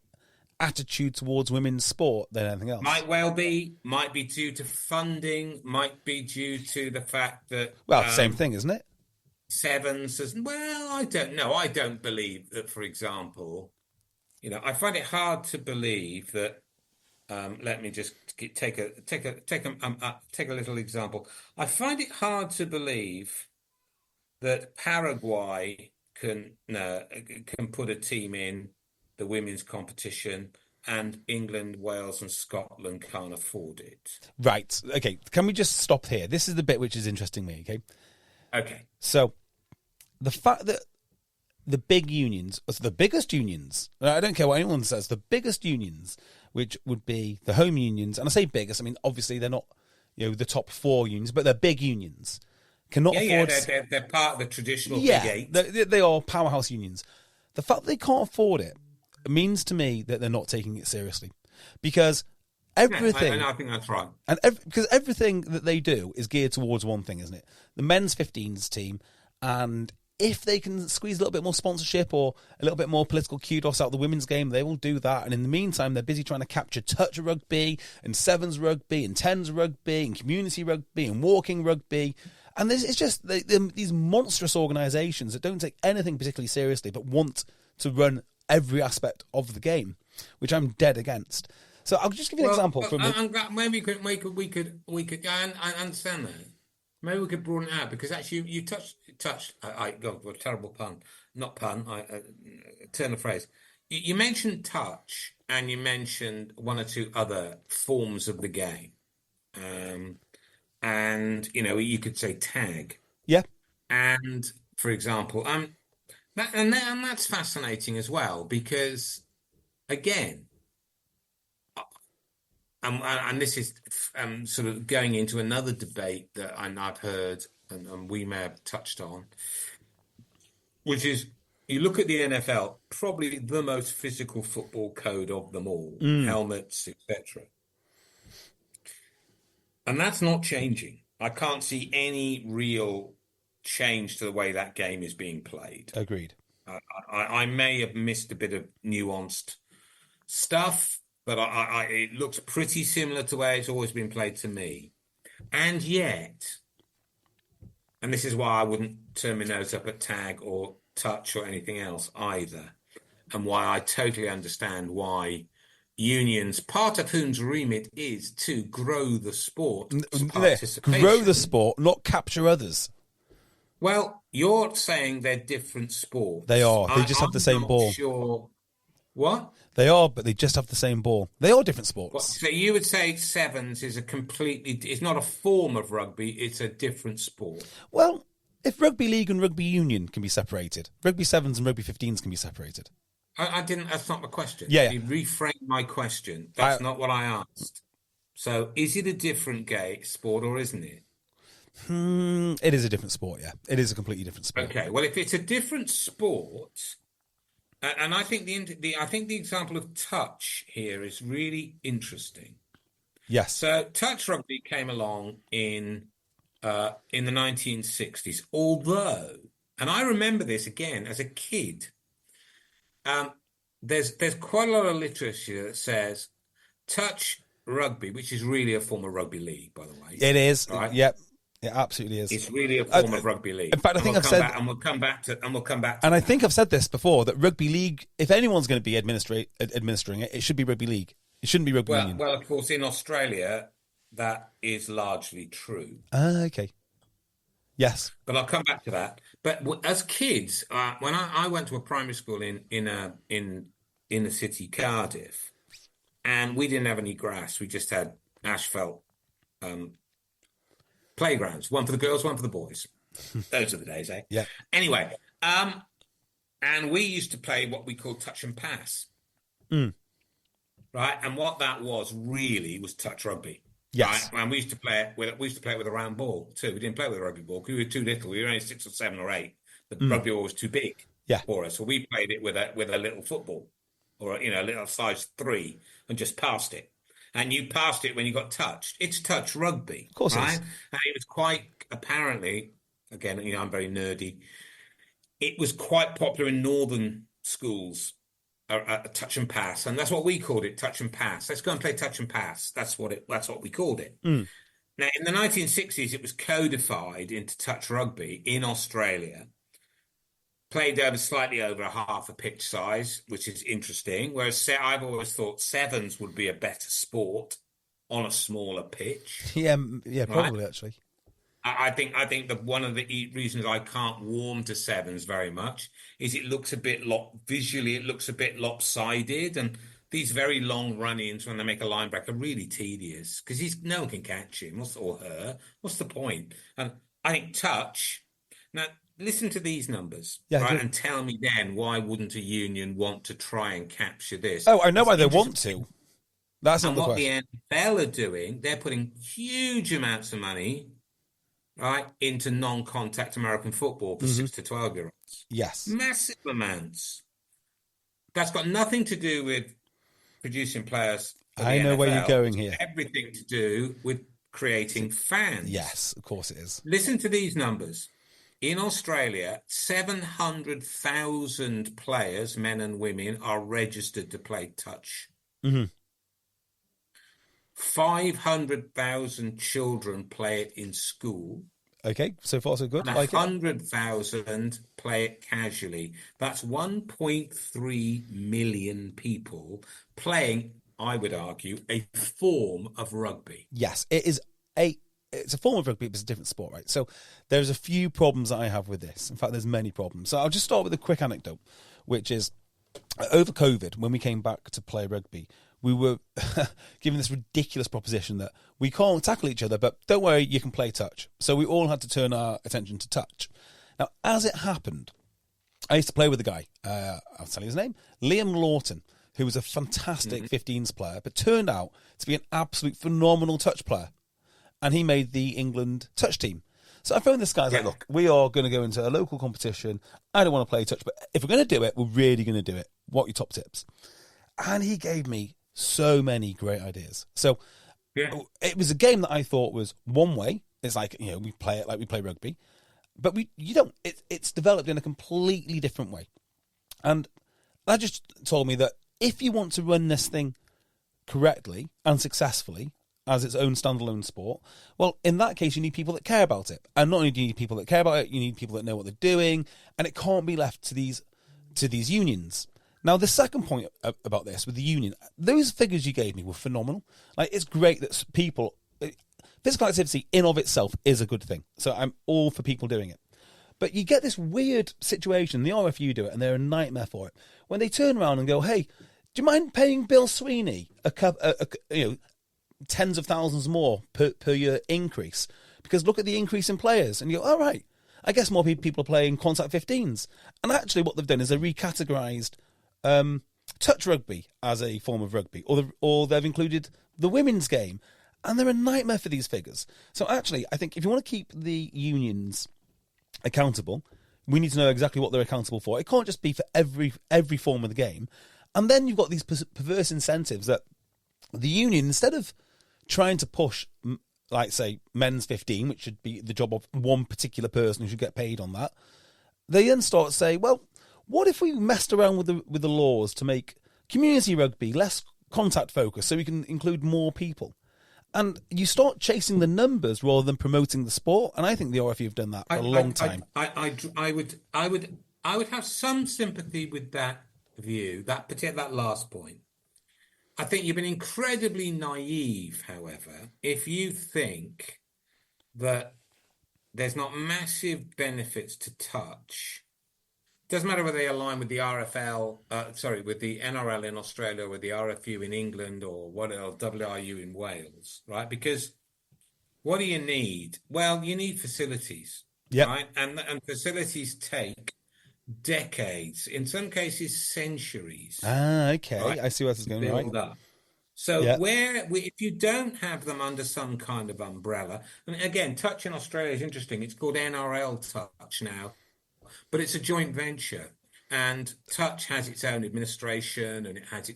attitude towards women's sport than anything else? Might well be. Might be due to funding. Might be due to the fact that same thing, isn't it? Sevens as well. I don't know. I don't believe that. For example, I find it hard to believe that. Let me just take a little example. I find it hard to believe that Paraguay can put a team in the women's competition, and England, Wales, and Scotland can't afford it. Right. Okay. Can we just stop here? This is the bit which is interesting me. Okay. Okay. So the fact that the big unions, the biggest unions, I don't care what anyone says, the biggest unions, which would be the home unions, and I say biggest, I mean obviously they're not, the top 4 unions, but they're big unions. Cannot afford. They're part of the traditional Big Eight. They are powerhouse unions. The fact that they can't afford it means to me that they're not taking it seriously, because everything. I think that's right. And because everything that they do is geared towards one thing, isn't it? The men's 15s team and if they can squeeze a little bit more sponsorship or a little bit more political kudos out of the women's game, they will do that. And in the meantime, they're busy trying to capture touch rugby and sevens rugby and tens rugby and community rugby and walking rugby. And it's just these monstrous organisations that don't take anything particularly seriously but want to run every aspect of the game, which I'm dead against. So I'll just give you an example. Maybe we could. I understand that. Maybe we could broaden it out, because actually you touched. God, what a terrible pun! Not pun. Turn the phrase. You mentioned touch, and you mentioned one or two other forms of the game. And you could say tag. Yeah. And for example, that's fascinating as well, because again, and this is sort of going into another debate that I've heard and we may have touched on, which is, you look at the NFL, probably the most physical football code of them all, helmets, etc. And that's not changing. I can't see any real change to the way that game is being played. Agreed. I may have missed a bit of nuanced stuff, but it looks pretty similar to the way it's always been played to me. And yet, and this is why I wouldn't turn my nose up at tag or touch or anything else either, and why I totally understand why unions, part of whom's remit is to grow the sport, grow the sport, not capture others. Well, you're saying they're different sports. They are. They just have the same ball. Sure. What? They are, but they just have the same ball. They are different sports. So you would say sevens is it's not a form of rugby, it's a different sport. Well, if rugby league and rugby union can be separated, rugby sevens and rugby 15s can be separated. I didn't. That's not my question. Yeah. You reframed my question. That's not what I asked. So, is it a different sport or isn't it? It is a different sport. Yeah, it is a completely different sport. Okay. Well, if it's a different sport, and I think the example of touch here is really interesting. Yes. So, touch rugby came along in the 1960s. Although, and I remember this again as a kid. There's quite a lot of literature that says touch rugby, which is really a form of rugby league, by the way. It is. Right? Yep. It absolutely is. It's really a form of rugby league. In fact, I think I've said, and we'll come back to. And I think I've said this before, that rugby league, if anyone's going to be administering it, it should be rugby league. It shouldn't be rugby union. Well, of course, in Australia, that is largely true. Okay. Yes. But I'll come back to that. But as kids, when I went to a primary school in the city, Cardiff, and we didn't have any grass. We just had asphalt playgrounds, one for the girls, one for the boys. Those are the days, eh? Yeah. Anyway, and we used to play what we called touch and pass. Right? And what that was touch rugby. Yes. Right? And we used to play it with a round ball too. We didn't play with a rugby ball because we were too little. We were only 6 or 7 or 8. The rugby ball was too big for us. So we played it with a little football, or a little size 3, and just passed it. And you passed it when you got touched. It's touch rugby. Of course, right? It is. And it was quite apparently, again, I'm very nerdy. It was quite popular in northern schools. A touch and pass, and that's what we called it, touch and pass. Let's go and play touch and pass. That's what we called it. Now, in the 1960s, it was codified into touch rugby in Australia, played over slightly over half a pitch size, which is interesting. Whereas I've always thought sevens would be a better sport on a smaller pitch. Yeah, probably, right? Actually. I think that one of the reasons I can't warm to sevens very much is it looks a bit visually. It looks a bit lopsided, and these very long run-ins when they make a line break are really tedious because no one can catch him or her. What's the point? And I think touch. Now listen to these numbers, right? And tell me then why wouldn't a union want to try and capture this? Oh, I know why they want to. That's not the question. The NFL are doing. They're putting huge amounts of money, right, into non-contact American football for 6 to 12-year-olds. Yes. Massive amounts. That's got nothing to do with producing players for the I know NFL. where you're going here. Everything to do with creating fans. Yes, of course it is. Listen to these numbers. In Australia, 700,000 players, men and women, are registered to play touch. Mm-hmm. 500,000 children play it in school. Okay, so far so good. And Like it. 100,000 play it casually. That's 1.3 million people playing, I would argue, a form of rugby. Yes, it's a form of rugby, but it's a different sport, right? So there's a few problems that I have with this. In fact, there's many problems. So I'll just start with a quick anecdote, which is over COVID, when we came back to play rugby, we were given this ridiculous proposition that we can't tackle each other, but don't worry, you can play touch. So we all had to turn our attention to touch. Now, as it happened, I used to play with a guy, I'll tell you his name, Liam Lawton, who was a fantastic 15s player, but turned out to be an absolute phenomenal touch player. And he made the England touch team. So I phoned this guy, I was like, look, we are going to go into a local competition. I don't want to play touch, but if we're going to do it, we're really going to do it. What are your top tips? And he gave me so many great ideas. So it was a game that I thought was one way. It's like, we play it like we play rugby. But it's developed in a completely different way. And that just told me that if you want to run this thing correctly and successfully as its own standalone sport, well, in that case, you need people that care about it. And not only do you need people that care about it, you need people that know what they're doing, and it can't be left to these unions. Now, the second point about this with the union, those figures you gave me were phenomenal. Like, it's great that physical activity in of itself is a good thing. So I'm all for people doing it. But you get this weird situation, the RFU do it, and they're a nightmare for it. When they turn around and go, hey, do you mind paying Bill Sweeney tens of thousands more per year increase? Because look at the increase in players. And you go, all right, I guess more people are playing contact 15s. And actually what they've done is they recategorised touch rugby as a form of rugby, or they've included the women's game. And they're a nightmare for these figures. So actually, I think if you want to keep the unions accountable, we need to know exactly what they're accountable for. It can't just be for every form of the game. And then you've got these perverse incentives that the union, instead of trying to push, like, say, men's 15, which should be the job of one particular person who should get paid on that, they then start to say, well, what if we messed around with the laws to make community rugby less contact focused so we can include more people? And you start chasing the numbers rather than promoting the sport. And I think the RFU have done that for a long time. I would have some sympathy with that view, that last point. I think you've been incredibly naive, however, if you think that there's not massive benefits to touch. Doesn't matter whether they align with the with the NRL in Australia, or with the RFU in England, or what else, WRU in Wales, right? Because what do you need? Well, you need facilities, right? And facilities take decades, in some cases centuries. Okay, right? I see where this is going. Build up. So if you don't have them under some kind of umbrella, and again, touch in Australia is interesting. It's called NRL Touch now. But it's a joint venture, and touch has its own administration, and it has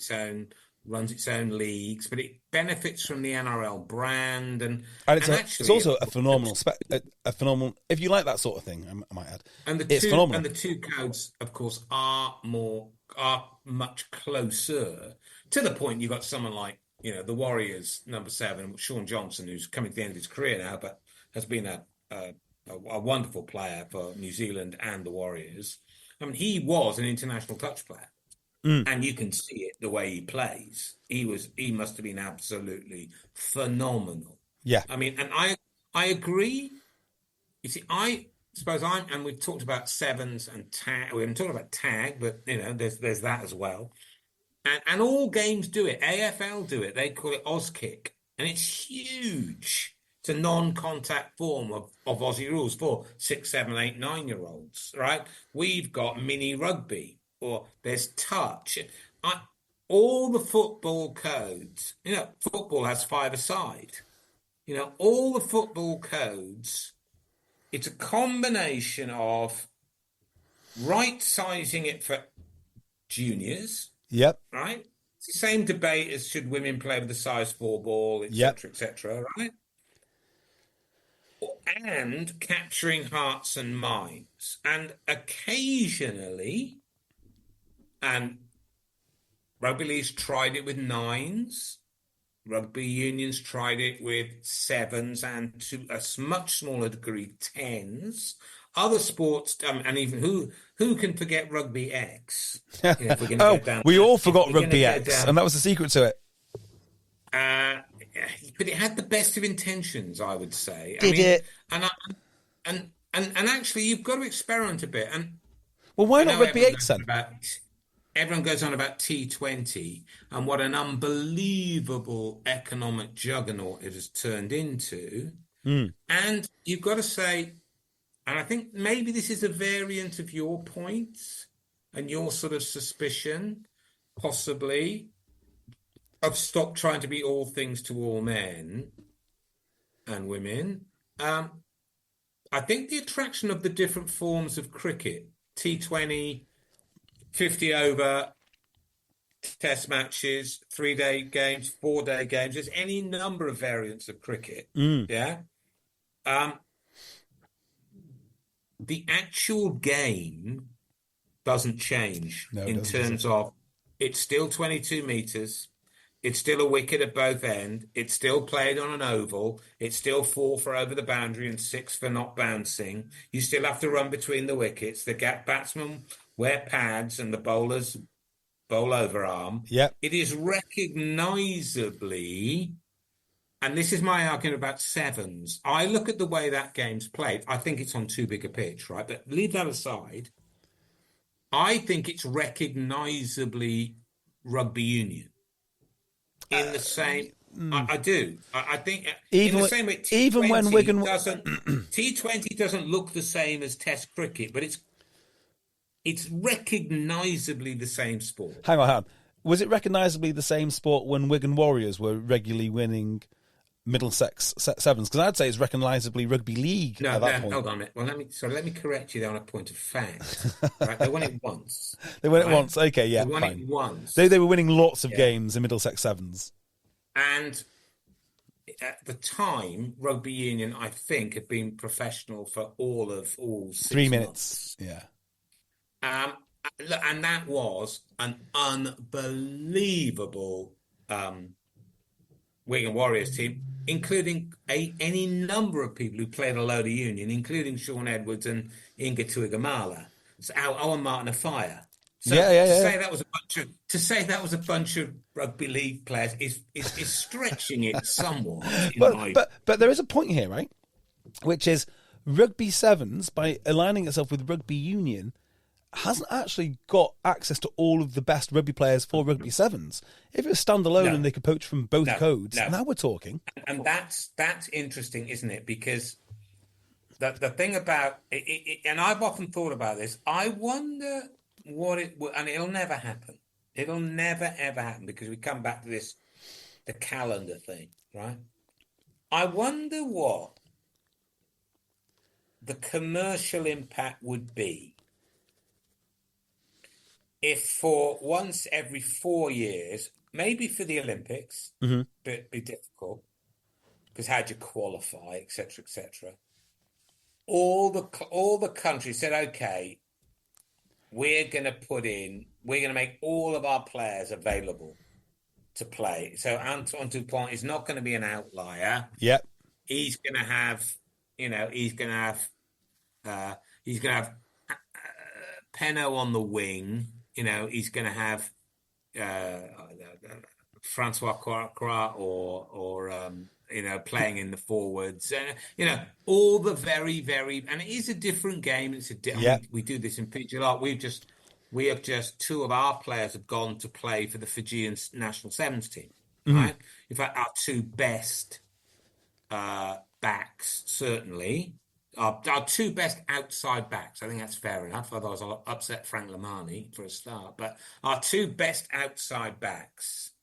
runs its own leagues, but it benefits from the NRL brand, and it's also a phenomenal if you like that sort of thing, I might add. And the two codes, of course, are much closer, to the point you've got someone like, the Warriors number 7, Sean Johnson, who's coming to the end of his career now, but has been a wonderful player for New Zealand and the Warriors. I mean, he was an international touch player, and you can see it the way he plays. He must have been absolutely phenomenal. Yeah, I mean, and I agree. You see, I suppose and we've talked about sevens and tag. We haven't talked about tag, but there's that as well. And all games do it. AFL do it. They call it Auskick, and it's huge. It's a non-contact form of Aussie rules for 6, 7, 8, 9-year-olds, right? We've got mini rugby, or there's touch. All the football codes, football has 5-a-side. All the football codes, it's a combination of right-sizing it for juniors. Yep. Right? It's the same debate as should women play with a size 4 ball, etc., etc., right? and capturing hearts and minds. And occasionally, and rugby league's tried it with 9s. Rugby unions tried it with 7s, and to a much smaller degree, 10s. Other sports, and even who can forget Rugby X? You know, if we're gonna get down, we all forgot Rugby X, and that was the secret to it. But it had the best of intentions, I would say. Did it? And actually, you've got to experiment a bit. And well, why not Rugby X then? Everyone goes on about T20 and what an unbelievable economic juggernaut it has turned into. And you've got to say, and I think maybe this is a variant of your points and your sort of suspicion, possibly, of stop trying to be all things to all men and women. I think the attraction of the different forms of cricket, T20, 50 over, test matches, 3-day games, 4-day games, there's any number of variants of cricket. Yeah. The actual game doesn't change in terms of it's still 22 meters. It's still a wicket at both ends. It's still played on an oval. It's still 4 for over the boundary and 6 for not bouncing. You still have to run between the wickets. The batsmen wear pads and the bowlers bowl overarm. Yep. It is recognisably, and this is my argument about 7s. I look at the way that game's played. I think it's on too big a pitch, right? But leave that aside. I think it's recognisably rugby union. In the same, I do. I think even in the same way, T20 even when Wigan T20 doesn't look the same as Test cricket, but it's recognisably the same sport. Hang on. Was it recognisably the same sport when Wigan Warriors were regularly winning Middlesex Sevens? Because I'd say it's recognisably rugby league at that point. Hold on a minute. Well, let me correct you there on a point of fact. Right? They won it once. They won it once. Okay, yeah, they won fine. it once. They were winning lots of games in Middlesex Sevens. And at the time, rugby union, I think, had been professional for all 6 3 minutes. Yeah. And that was an unbelievable Wigan Warriors team, including any number of people who played a load of union, including Sean Edwards and Inga Tuigamala. So Owen Martin of Fire. So yeah. To say that was a bunch of rugby league players is stretching it somewhat. But there is a point here, right? Which is rugby sevens, by aligning itself with rugby union, hasn't actually got access to all of the best rugby players for rugby sevens. If it was standalone and they could poach from both codes, now we're talking. And that's interesting, isn't it? Because the thing about it, and I've often thought about this, I wonder what it would, and it'll never happen. It'll never, ever happen, because we come back to this, the calendar thing, right? I wonder what the commercial impact would be if for once every 4 years, maybe for the Olympics, but it'd be difficult, because how'd you qualify, etc., etc. All the countries said, okay, we're going to make all of our players available to play. So Antoine Dupont is not going to be an outlier. Yep. He's going to have, Penaud on the wing. He's going to have Francois Croix or playing in the forwards. All the very, very, and it is a different game. We do this in Fiji a lot. We have just 2 of our players have gone to play for the Fijian national sevens team. Right? In fact, our 2 best backs, certainly. Our 2 best outside backs, I think that's fair enough. Otherwise, I'll upset Frank Lamani for a start. But our 2 best outside backs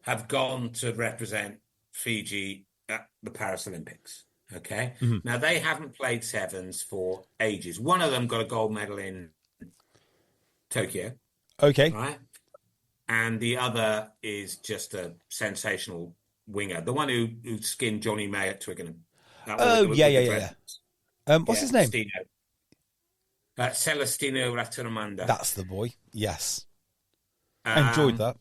have gone to represent Fiji at the Paris Olympics. Okay? Now, they haven't played sevens for ages. One of them got a gold medal in Tokyo. Okay. Right? And the other is just a sensational winger. The one who skinned Johnny May at Twickenham. Oh, with yeah, the yeah, yeah, Dragons. yeah. What's his name? Stino. Celestino Ratonomanda. That's the boy. Yes. I enjoyed Um, that.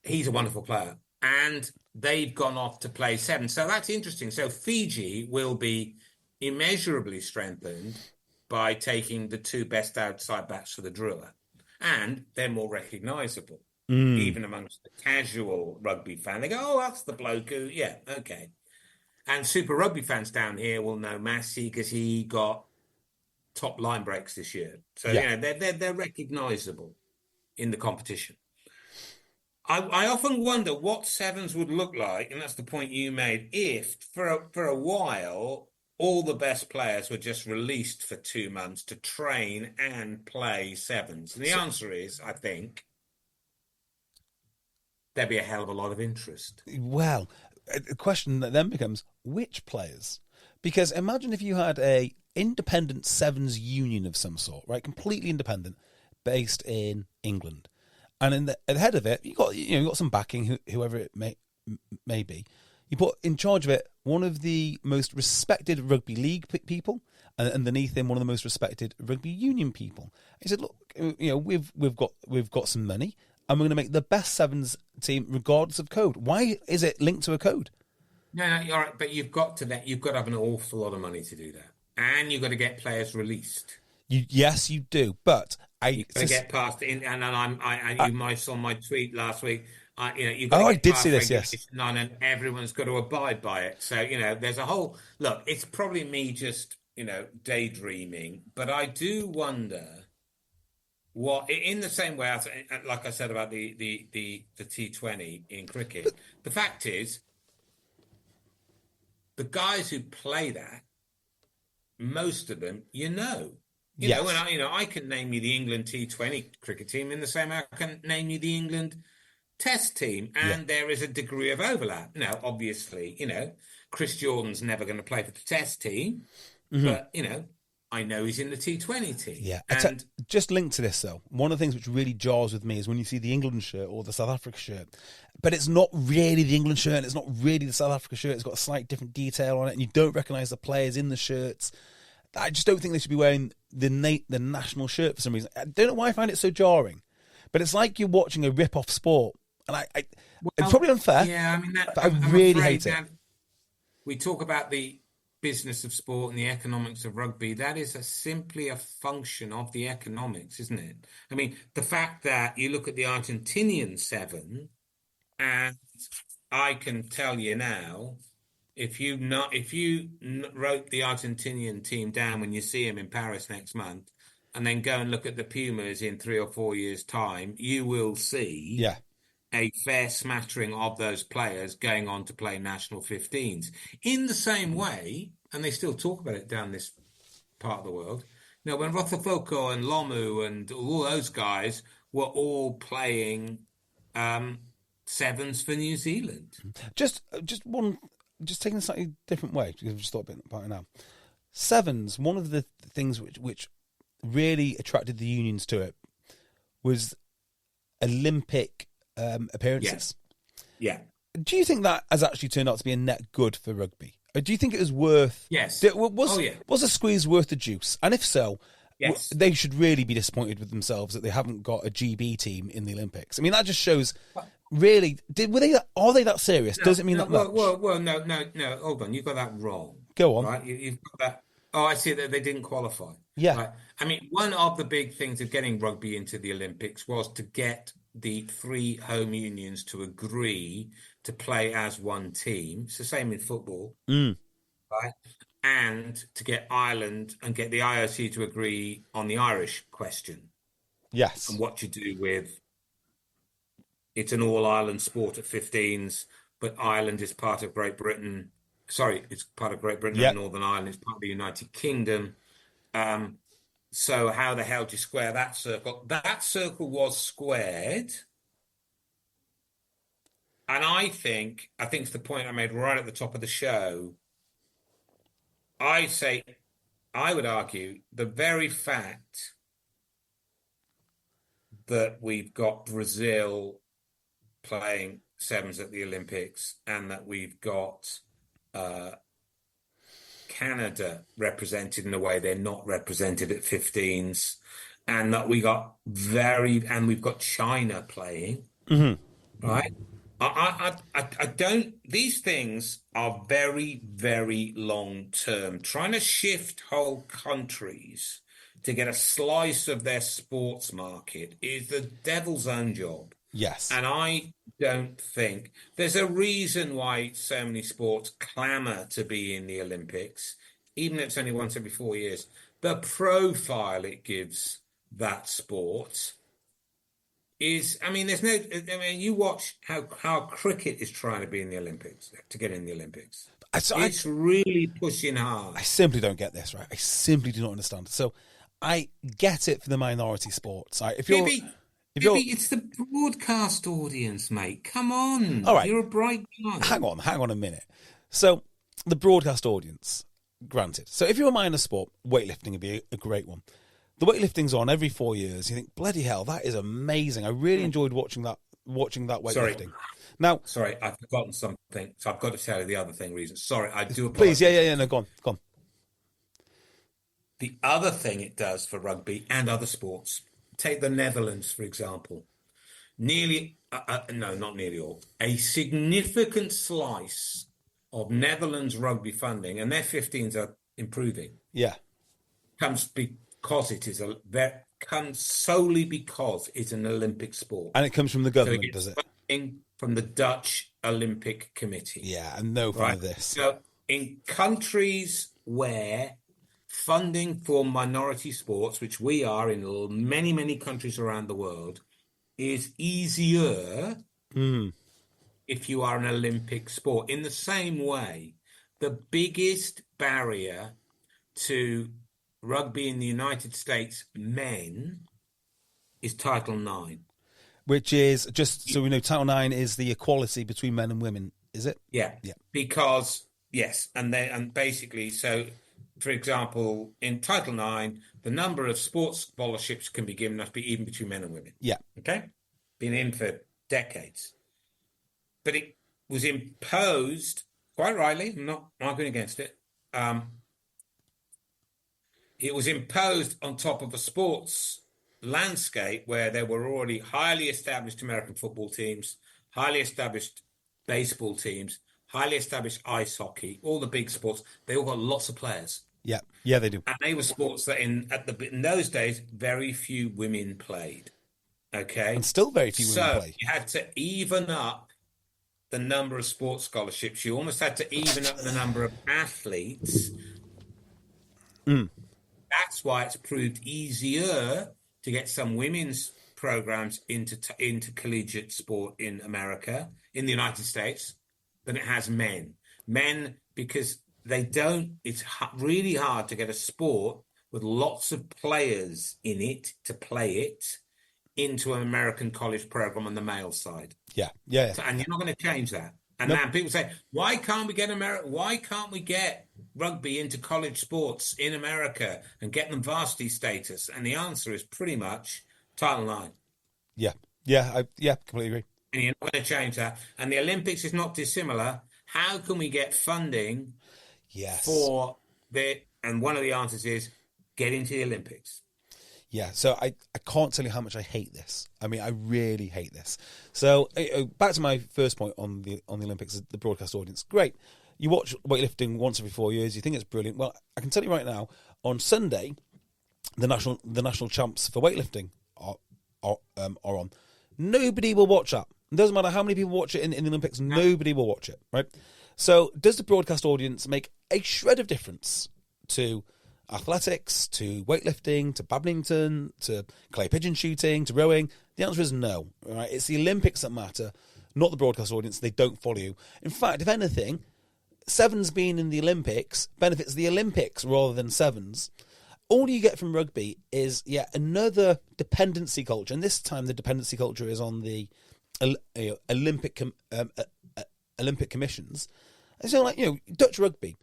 he's a wonderful player. And they've gone off to play seven. So that's interesting. So Fiji will be immeasurably strengthened by taking the two best outside backs for the Drua. And they're more recognisable. Mm. Even amongst the casual rugby fan. They go, oh, that's the bloke who, yeah, okay. And Super Rugby fans down here will know Massey because he got top line breaks this year. So, Yeah. they're recognisable in the competition. I often wonder what sevens would look like, and that's the point you made, if for a while all the best players were just released for 2 months to train and play sevens. And the answer is, I think, there'd be a hell of a lot of interest. Well, the question that then becomes, which players? Because imagine if you had a independent sevens union of some sort, right? Completely independent, based in England. And at the head of it, you got some backing, whoever it may be. You put in charge of it one of the most respected rugby league people, and underneath him one of the most respected rugby union people. He said, "Look, we've got some money, and we're going to make the best sevens team regardless of code. Why is it linked to a code?" No, you're right, but you've got to have an awful lot of money to do that, and you've got to get players released. Yes, you do, but You've got to get past it, and you might have saw my tweet last week. You've Oh, got to I get did past see this, yes. Regulation 9, and everyone's got to abide by it. So there's a whole look. It's probably me just daydreaming, but I do wonder what, in the same way, like I said about the T20 in cricket. The fact is, the guys who play that, most of them, Yes. and I can name you the England T20 cricket team in the same way I can name you the England Test team, and there is a degree of overlap. Now, obviously, Chris Jordan's never going to play for the Test team, but I know he's in the T20 team. Yeah, and just linked to this though, one of the things which really jars with me is when you see the England shirt or the South Africa shirt, but it's not really the England shirt, and it's not really the South Africa shirt. It's got a slight different detail on it, and you don't recognise the players in the shirts. I just don't think they should be wearing the national shirt for some reason. I don't know why I find it so jarring, but it's like you're watching a rip-off sport, and it's probably unfair. Yeah, but I really hate it. We talk about the business of sport and the economics of rugby. That is simply a function of the economics, isn't it? I mean, the fact that you look at the Argentinian seven, and I can tell you now, if you wrote the Argentinian team down when you see them in Paris next month, and then go and look at the Pumas in 3 or 4 years' time, you will see a fair smattering of those players going on to play national 15s. In the same way, and they still talk about it down this part of the world, when Rotofoko and Lomu and all those guys were all playing sevens for New Zealand. Just taking a slightly different way, because I've just thought about it now. Sevens, one of the things which really attracted the unions to it was Olympic appearances. Yeah. Do you think that has actually turned out to be a net good for rugby? Or do you think it was worth... Yes. Was a squeeze worth the juice? And if so, yes, they should really be disappointed with themselves that they haven't got a GB team in the Olympics. I mean, that just shows... Really, are they that serious? Does it mean that much? Well, no. Hold on, you've got that wrong. Go on. Right, you've got that. Oh, I see that they didn't qualify. Yeah. Right. I mean, one of the big things of getting rugby into the Olympics was to get the 3 home unions to agree to play as one team. It's the same in football, right? And to get Ireland and get the IOC to agree on the Irish question. Yes. And what you do with. It's an all-Ireland sport at 15s, but Ireland is part of Great Britain. Sorry, it's part of Great Britain and Northern Ireland. It's part of the United Kingdom. So how the hell do you square that circle? That circle was squared. And I think it's the point I made right at the top of the show. I would argue the very fact that we've got Brazil playing sevens at the Olympics, and that we've got Canada represented in a way they're not represented at 15s, and that we've got China playing, right? I don't. These things are very, very long term. Trying to shift whole countries to get a slice of their sports market is the devil's own job. Yes. And I don't think there's a reason why so many sports clamour to be in the Olympics, even if it's only once every 4 years. The profile it gives that sport is, you watch how cricket is trying to be in the Olympics, to get in the Olympics. It's really pushing hard. I simply don't get this, right? I simply do not understand. So I get it for the minority sports. Right? It's the broadcast audience, mate. Come on. All right. You're a bright guy. Hang on a minute. So the broadcast audience, granted. So if you're a minor sport, weightlifting would be a great one. The weightlifting's on every 4 years. You think, bloody hell, that is amazing. I really enjoyed watching that weightlifting. Sorry, I've forgotten something. So I've got to tell you the other reason. Sorry, I do Please, apologize. yeah, no, go on. The other thing it does for rugby and other sports, take the Netherlands, for example. Not nearly all, a significant slice of Netherlands rugby funding, and their 15s are improving. Yeah. Comes solely because it's an Olympic sport. And it comes from the government, does it? From the Dutch Olympic Committee. Yeah, and no fun of this. So in countries where funding for minority sports, which we are in many, many countries around the world, is easier if you are an Olympic sport. In the same way, the biggest barrier to rugby in the United States men is Title IX. Which is, just so we know, Title IX is the equality between men and women, is it? Yeah. Because, yes, and basically, so, for example, in Title IX, the number of sports scholarships can be given must be even between men and women. Yeah. Okay? Been in for decades. But it was imposed, quite rightly, I'm not arguing against it, it was imposed on top of a sports landscape where there were already highly established American football teams, highly established baseball teams, highly established ice hockey, all the big sports. They all got lots of players. Yeah, they do. And they were sports that in those days, very few women played. Okay? And still very few women play. So you had to even up the number of sports scholarships. You almost had to even up the number of athletes. That's why it's proved easier to get some women's programs into collegiate sport in America, in the United States, than it has men. Men, because it's really hard to get a sport with lots of players in it to play it into an American college program on the male side. Yeah. So, and you're not going to change that. And now people say, why can't we get rugby into college sports in America and get them varsity status? And the answer is pretty much Title IX. I completely agree. And you're not going to change that. And the Olympics is not dissimilar. How can we get funding for and one of the answers is get into the Olympics. Yeah, so I can't tell you how much I hate this. I mean, I really hate this. So back to my first point on the Olympics, the broadcast audience. Great. You watch weightlifting once every 4 years. You think it's brilliant. Well, I can tell you right now, on Sunday, the national champs for weightlifting are on. Nobody will watch that. It doesn't matter how many people watch it in the Olympics. Nobody will watch it, right? So does the broadcast audience make a shred of difference to athletics, to weightlifting, to badminton, to clay pigeon shooting, to rowing? The answer is no. Right? It's the Olympics that matter, not the broadcast audience. They don't follow you. In fact, if anything, sevens being in the Olympics benefits the Olympics rather than sevens. All you get from rugby is yet another dependency culture, and this time the dependency culture is on the Olympic commissions. And so, Dutch rugby.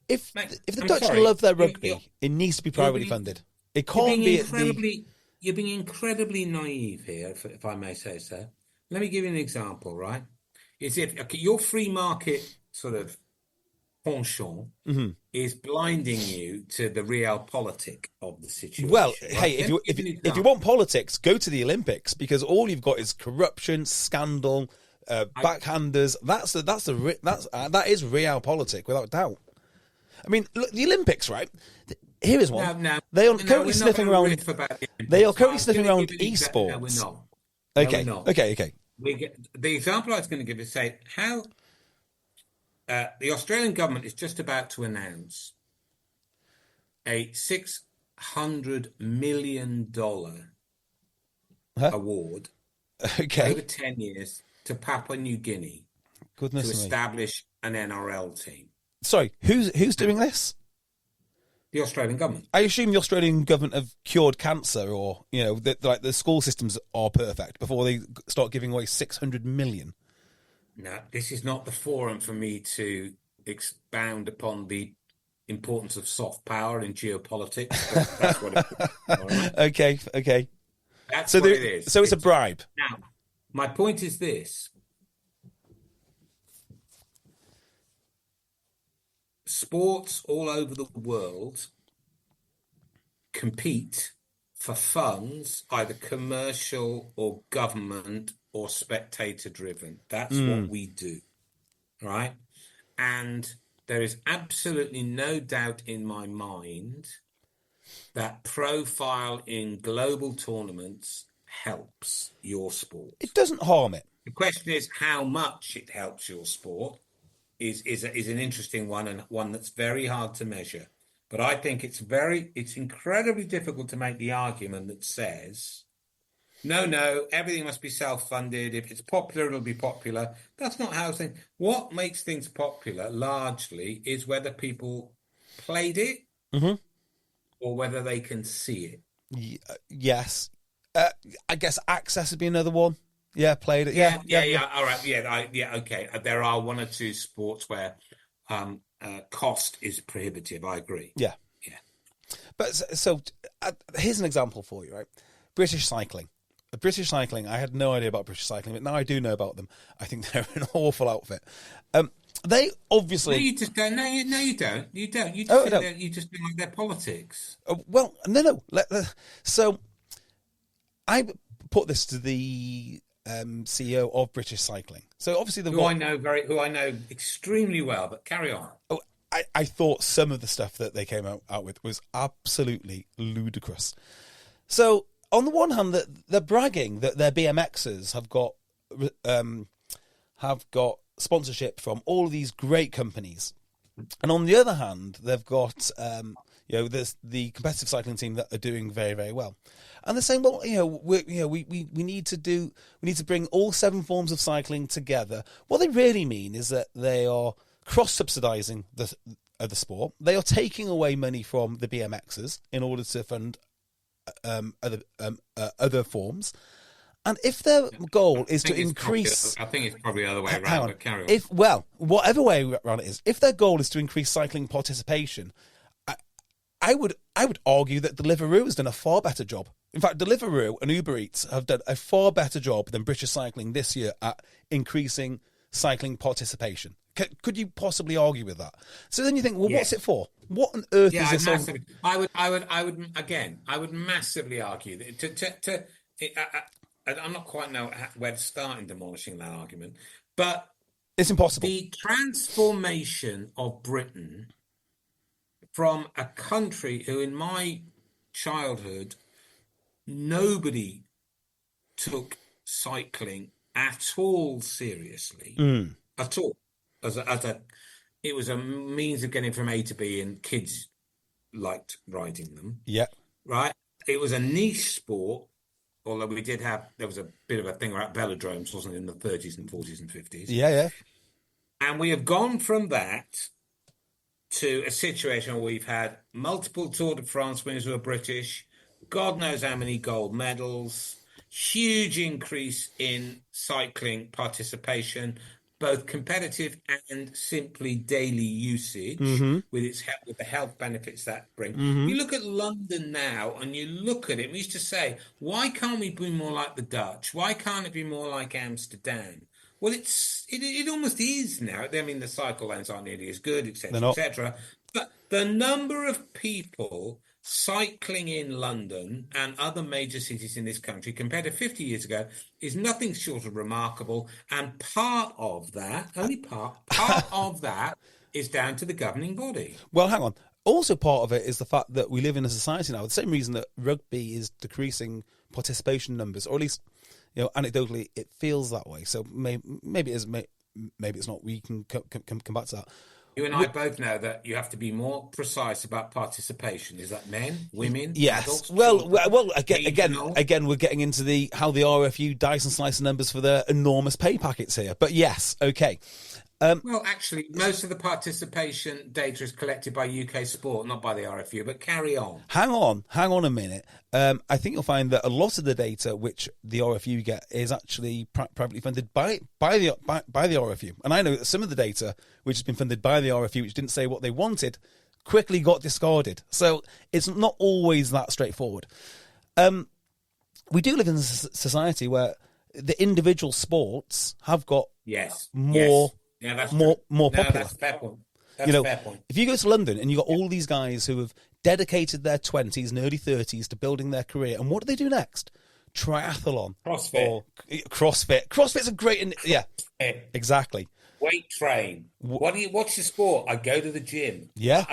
If the Dutch love their rugby, it needs to be privately funded. It can't be. You're being incredibly naive here, if I may say so. Let me give you an example. Right, is if your free market sort of penchant is blinding you to the realpolitik of the situation. Well, right? hey, if you want politics, go to the Olympics, because all you've got is corruption, scandal, backhanders. That is realpolitik without doubt. I mean, look, the Olympics, right? Here is one. No, they are currently sniffing around. They are currently sniffing around esports. No, we're not. Okay, no, we're not. okay. The example I was going to give is say how the Australian government is just about to announce a $600 million award over 10 years to Papua New Guinea to establish an NRL team. Sorry, who's doing this? The Australian government. I assume the Australian government have cured cancer, or like the school systems are perfect before they start giving away 600 million. No, this is not the forum for me to expound upon the importance of soft power in geopolitics. That's what it is. All right? Okay. That's what it is. So it's a bribe. Now, my point is this. Sports all over the world compete for funds, either commercial or government or spectator driven. That's what we do, right? And there is absolutely no doubt in my mind that profile in global tournaments helps your sport. It doesn't harm it. The question is how much it helps your sport is an interesting one, and one that's very hard to measure. But I think it's incredibly difficult to make the argument that says, no, everything must be self-funded. If it's popular, it'll be popular. That's not how things. What makes things popular largely is whether people played it or whether they can see it. Yes. I guess access would be another one. Yeah, played it. Yeah. All right. Okay. There are one or two sports where cost is prohibitive. I agree. Yeah. But so here's an example for you, right? British cycling. I had no idea about British cycling, but now I do know about them. I think they're an awful outfit. They obviously. No, you just don't. No, you don't. You don't. You just don't like their politics. Well, no. So I put this to the CEO of British Cycling. So obviously who I know extremely well, but carry on. Oh, I thought some of the stuff that they came out with was absolutely ludicrous. So on the one hand, they're bragging that their BMXers have got sponsorship from all of these great companies, and on the other hand, they've got there's the competitive cycling team that are doing very, very well. And they're saying, well, we need to bring all 7 forms of cycling together. What they really mean is that they are cross-subsidising the sport. They are taking away money from the BMXers in order to fund other forms. And if their goal is to increase... I think it's probably the other way around, but carry on. Whatever way around it is, if their goal is to increase cycling participation, I would argue that Deliveroo has done a far better job. In fact, Deliveroo and Uber Eats have done a far better job than British Cycling this year at increasing cycling participation. Could you possibly argue with that? So then you think, well, what's it for? What on earth is this? I would massively argue that I'm not quite know where to start in demolishing that argument, but it's impossible. The transformation of Britain from a country who, in my childhood, nobody took cycling at all seriously, at all. It was a means of getting from A to B, and kids liked riding them. Yeah, right. It was a niche sport, although there was a bit of a thing about velodromes, wasn't it, in the 30s and 40s and 50s? Yeah. And we have gone from that to a situation where we've had multiple Tour de France winners who are British, God knows how many gold medals, huge increase in cycling participation, both competitive and simply daily usage, with the health benefits that bring. You look at London now, and you look at it, we used to say, why can't we be more like the Dutch? Why can't it be more like Amsterdam? Well, it almost is now. I mean, the cycle lanes aren't nearly as good, They're etc., not. etc. But the number of people cycling in London and other major cities in this country compared to 50 years ago is nothing short of remarkable. And part of that, only part of that is down to the governing body. Well, hang on. Also, part of it is the fact that we live in a society now. The same reason that rugby is decreasing participation numbers, or at least, anecdotally, it feels that way. So maybe it is, maybe it's not. We can come back to that. You and I both know that you have to be more precise about participation. Is that men, women, adults? Well, regional? again, we're getting into how the RFU dice and slice the numbers for their enormous pay packets here. But yes, okay. Well, actually, most of the participation data is collected by UK Sport, not by the RFU, but carry on. Hang on a minute. I think you'll find that a lot of the data which the RFU get is actually privately funded by the RFU. And I know that some of the data which has been funded by the RFU, which didn't say what they wanted, quickly got discarded. So it's not always that straightforward. We do live in a society where the individual sports have got more... Yeah, that's more no, popular. That's a fair point. That's a fair point. If you go to London and you've got all these guys who have dedicated their 20s and early 30s to building their career, and what do they do next? Triathlon. CrossFit. Or CrossFit. CrossFit's a great... Yeah, exactly. Weight train. What's your sport? I go to the gym. Yeah.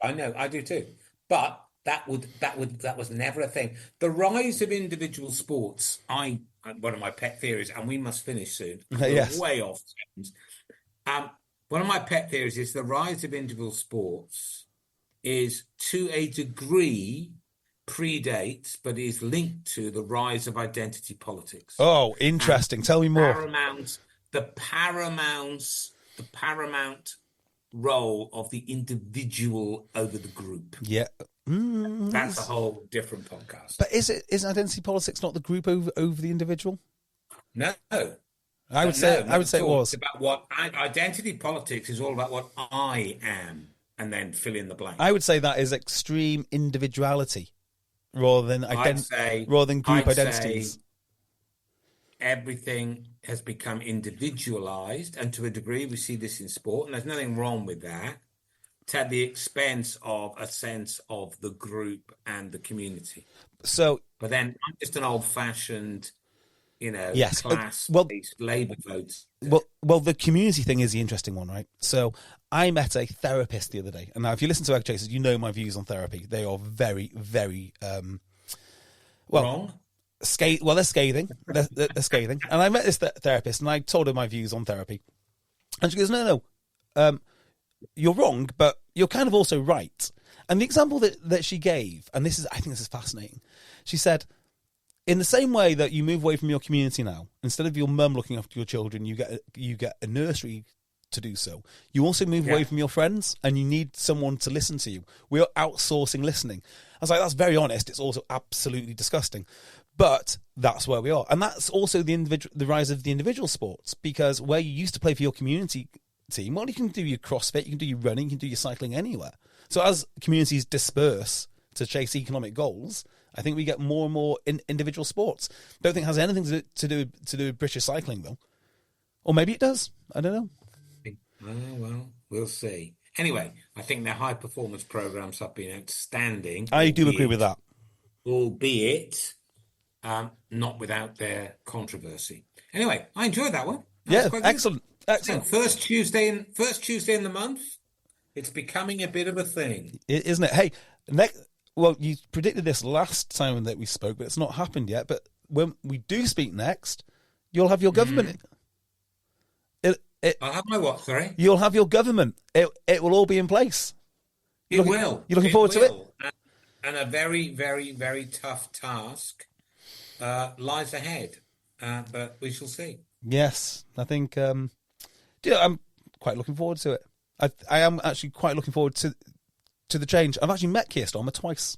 I know, I do too. But that was never a thing. The rise of individual sports, one of my pet theories, and we must finish soon. Yes. We're way off. One of my pet theories is the rise of individual sports is to a degree predates, but is linked to the rise of identity politics. Oh, interesting. Tell me more. The paramount role of the individual over the group. Yeah. That's a whole different podcast. But is identity politics not the group over the individual? No. I would say it was. It's about what identity politics is all about what I am, and then fill in the blank. I would say that is extreme individuality rather than group identities. Everything has become individualized, and to a degree we see this in sport, and there's nothing wrong with that, at the expense of a sense of the group and the community. But then I'm just an old-fashioned, class-based Labour votes. Well, the community thing is the interesting one, right? So I met a therapist the other day, and now if you listen to EggChasers, you know my views on therapy. They are very, very wrong. They're scathing. They're scathing. And I met this therapist, and I told her my views on therapy, and she goes, "No, you're wrong, but you're kind of also right." And the example that she gave, and I think this is fascinating. She said, in the same way that you move away from your community now, instead of your mum looking after your children, you get a nursery to do so. You also move away from your friends, and you need someone to listen to you. We are outsourcing listening. I was like, that's very honest. It's also absolutely disgusting. But that's where we are. And that's also the rise of the individual sports, because where you used to play for your community team, well, you can do your CrossFit, you can do your running, you can do your cycling anywhere. So as communities disperse to chase economic goals, I think we get more and more individual sports. Don't think it has anything to do with British cycling, though. Or maybe it does. I don't know. Oh, well, we'll see. Anyway, I think their high-performance programs have been outstanding. I do agree with that. Albeit not without their controversy. Anyway, I enjoyed that one. Excellent. Excellent. So first Tuesday in the month. It's becoming a bit of a thing, isn't it? Hey, well, you predicted this last time that we spoke, but it's not happened yet. But when we do speak next, you'll have your government. I'll have my what? Sorry, you'll have your government. It will all be in place. It will. You're looking forward to it, and a very, very, very tough task lies ahead. But we shall see. Yes, I think. I'm quite looking forward to it. I am actually quite looking forward to the change. I've actually met Keir Starmer twice.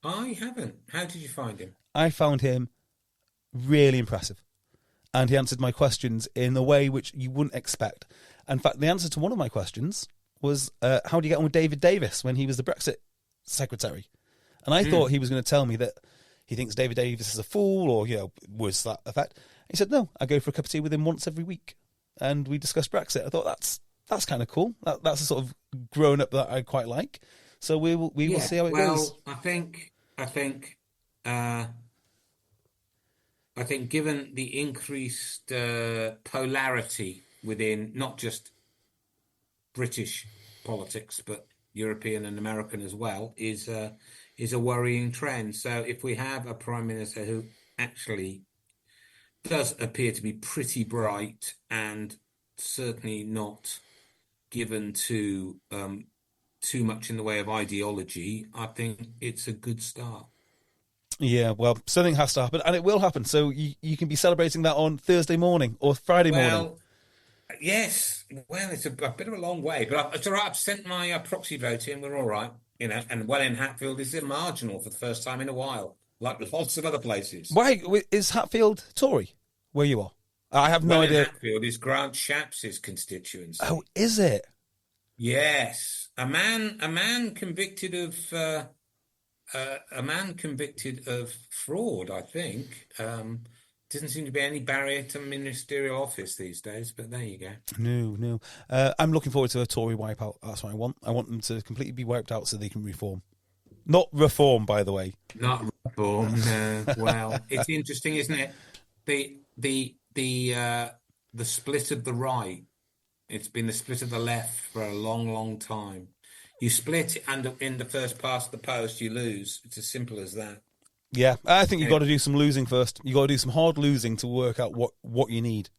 I haven't. How did you find him? I found him really impressive, and he answered my questions in a way which you wouldn't expect. In fact, the answer to one of my questions was, how do you get on with David Davis when he was the Brexit secretary? And I thought he was going to tell me that he thinks David Davis is a fool, or, words to that effect. He said, no, I go for a cup of tea with him once every week. And we discussed Brexit. I thought that's kind of cool. That's a sort of grown up that I quite like. So we will see how it goes. I think given the increased polarity within not just British politics, but European and American as well, is a worrying trend. So if we have a Prime Minister who actually does appear to be pretty bright and certainly not given to too much in the way of ideology, I think it's a good start. Yeah, well, something has to happen, and it will happen. So you can be celebrating that on Thursday morning or Friday morning. Yes. Well, it's a bit of a long way, but it's all right. I've sent my proxy vote in. We're all right. And well in Hatfield is marginal for the first time in a while, like lots of other places. Why is Hatfield Tory where you are? I have no idea. Hatfield is Grant Shapps' constituency. Oh, is it? Yes, a man convicted of fraud. I think doesn't seem to be any barrier to ministerial office these days. But there you go. No. I'm looking forward to a Tory wipeout. That's what I want. I want them to completely be wiped out so they can reform. Not reform, by the way. Not reform. No. Well, it's interesting, isn't it? The split of the right. It's been the split of the left for a long, long time. You split, and in the first pass of the post, you lose. It's as simple as that. Yeah, I think you've got to do some losing first. You've got to do some hard losing to work out what you need.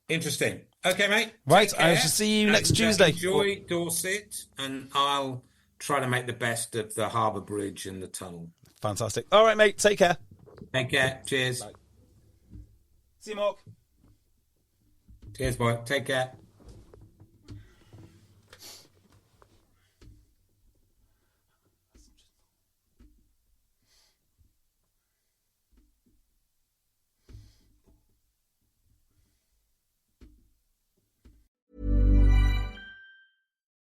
Interesting. Okay, mate. Right, I shall see you next Tuesday. Enjoy Dorset, and I'll try to make the best of the Harbour Bridge and the tunnel. Fantastic. All right, mate. Take care. Take care. Cheers. Bye. See you, Mark. Cheers, boy. Take care.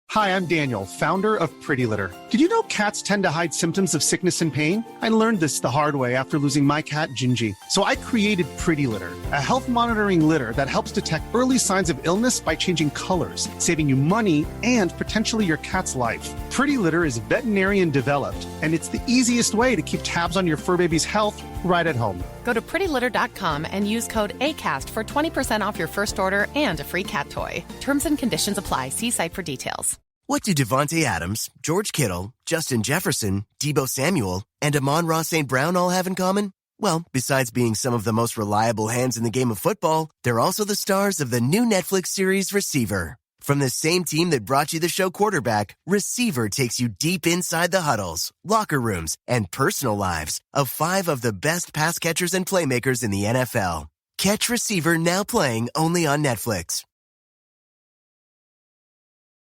Hi, I'm Daniel, founder of Pretty Litter. Did you know cats tend to hide symptoms of sickness and pain? I learned this the hard way after losing my cat, Gingy. So I created Pretty Litter, a health monitoring litter that helps detect early signs of illness by changing colors, saving you money and potentially your cat's life. Pretty Litter is veterinarian developed, and it's the easiest way to keep tabs on your fur baby's health right at home. Go to prettylitter.com and use code ACAST for 20% off your first order and a free cat toy. Terms and conditions apply. See site for details. What do Devontae Adams, George Kittle, Justin Jefferson, Deebo Samuel, and Amon-Ra St. Brown all have in common? Well, besides being some of the most reliable hands in the game of football, they're also the stars of the new Netflix series Receiver. From the same team that brought you the show Quarterback, Receiver takes you deep inside the huddles, locker rooms, and personal lives of 5 of the best pass catchers and playmakers in the NFL. Catch Receiver now playing only on Netflix.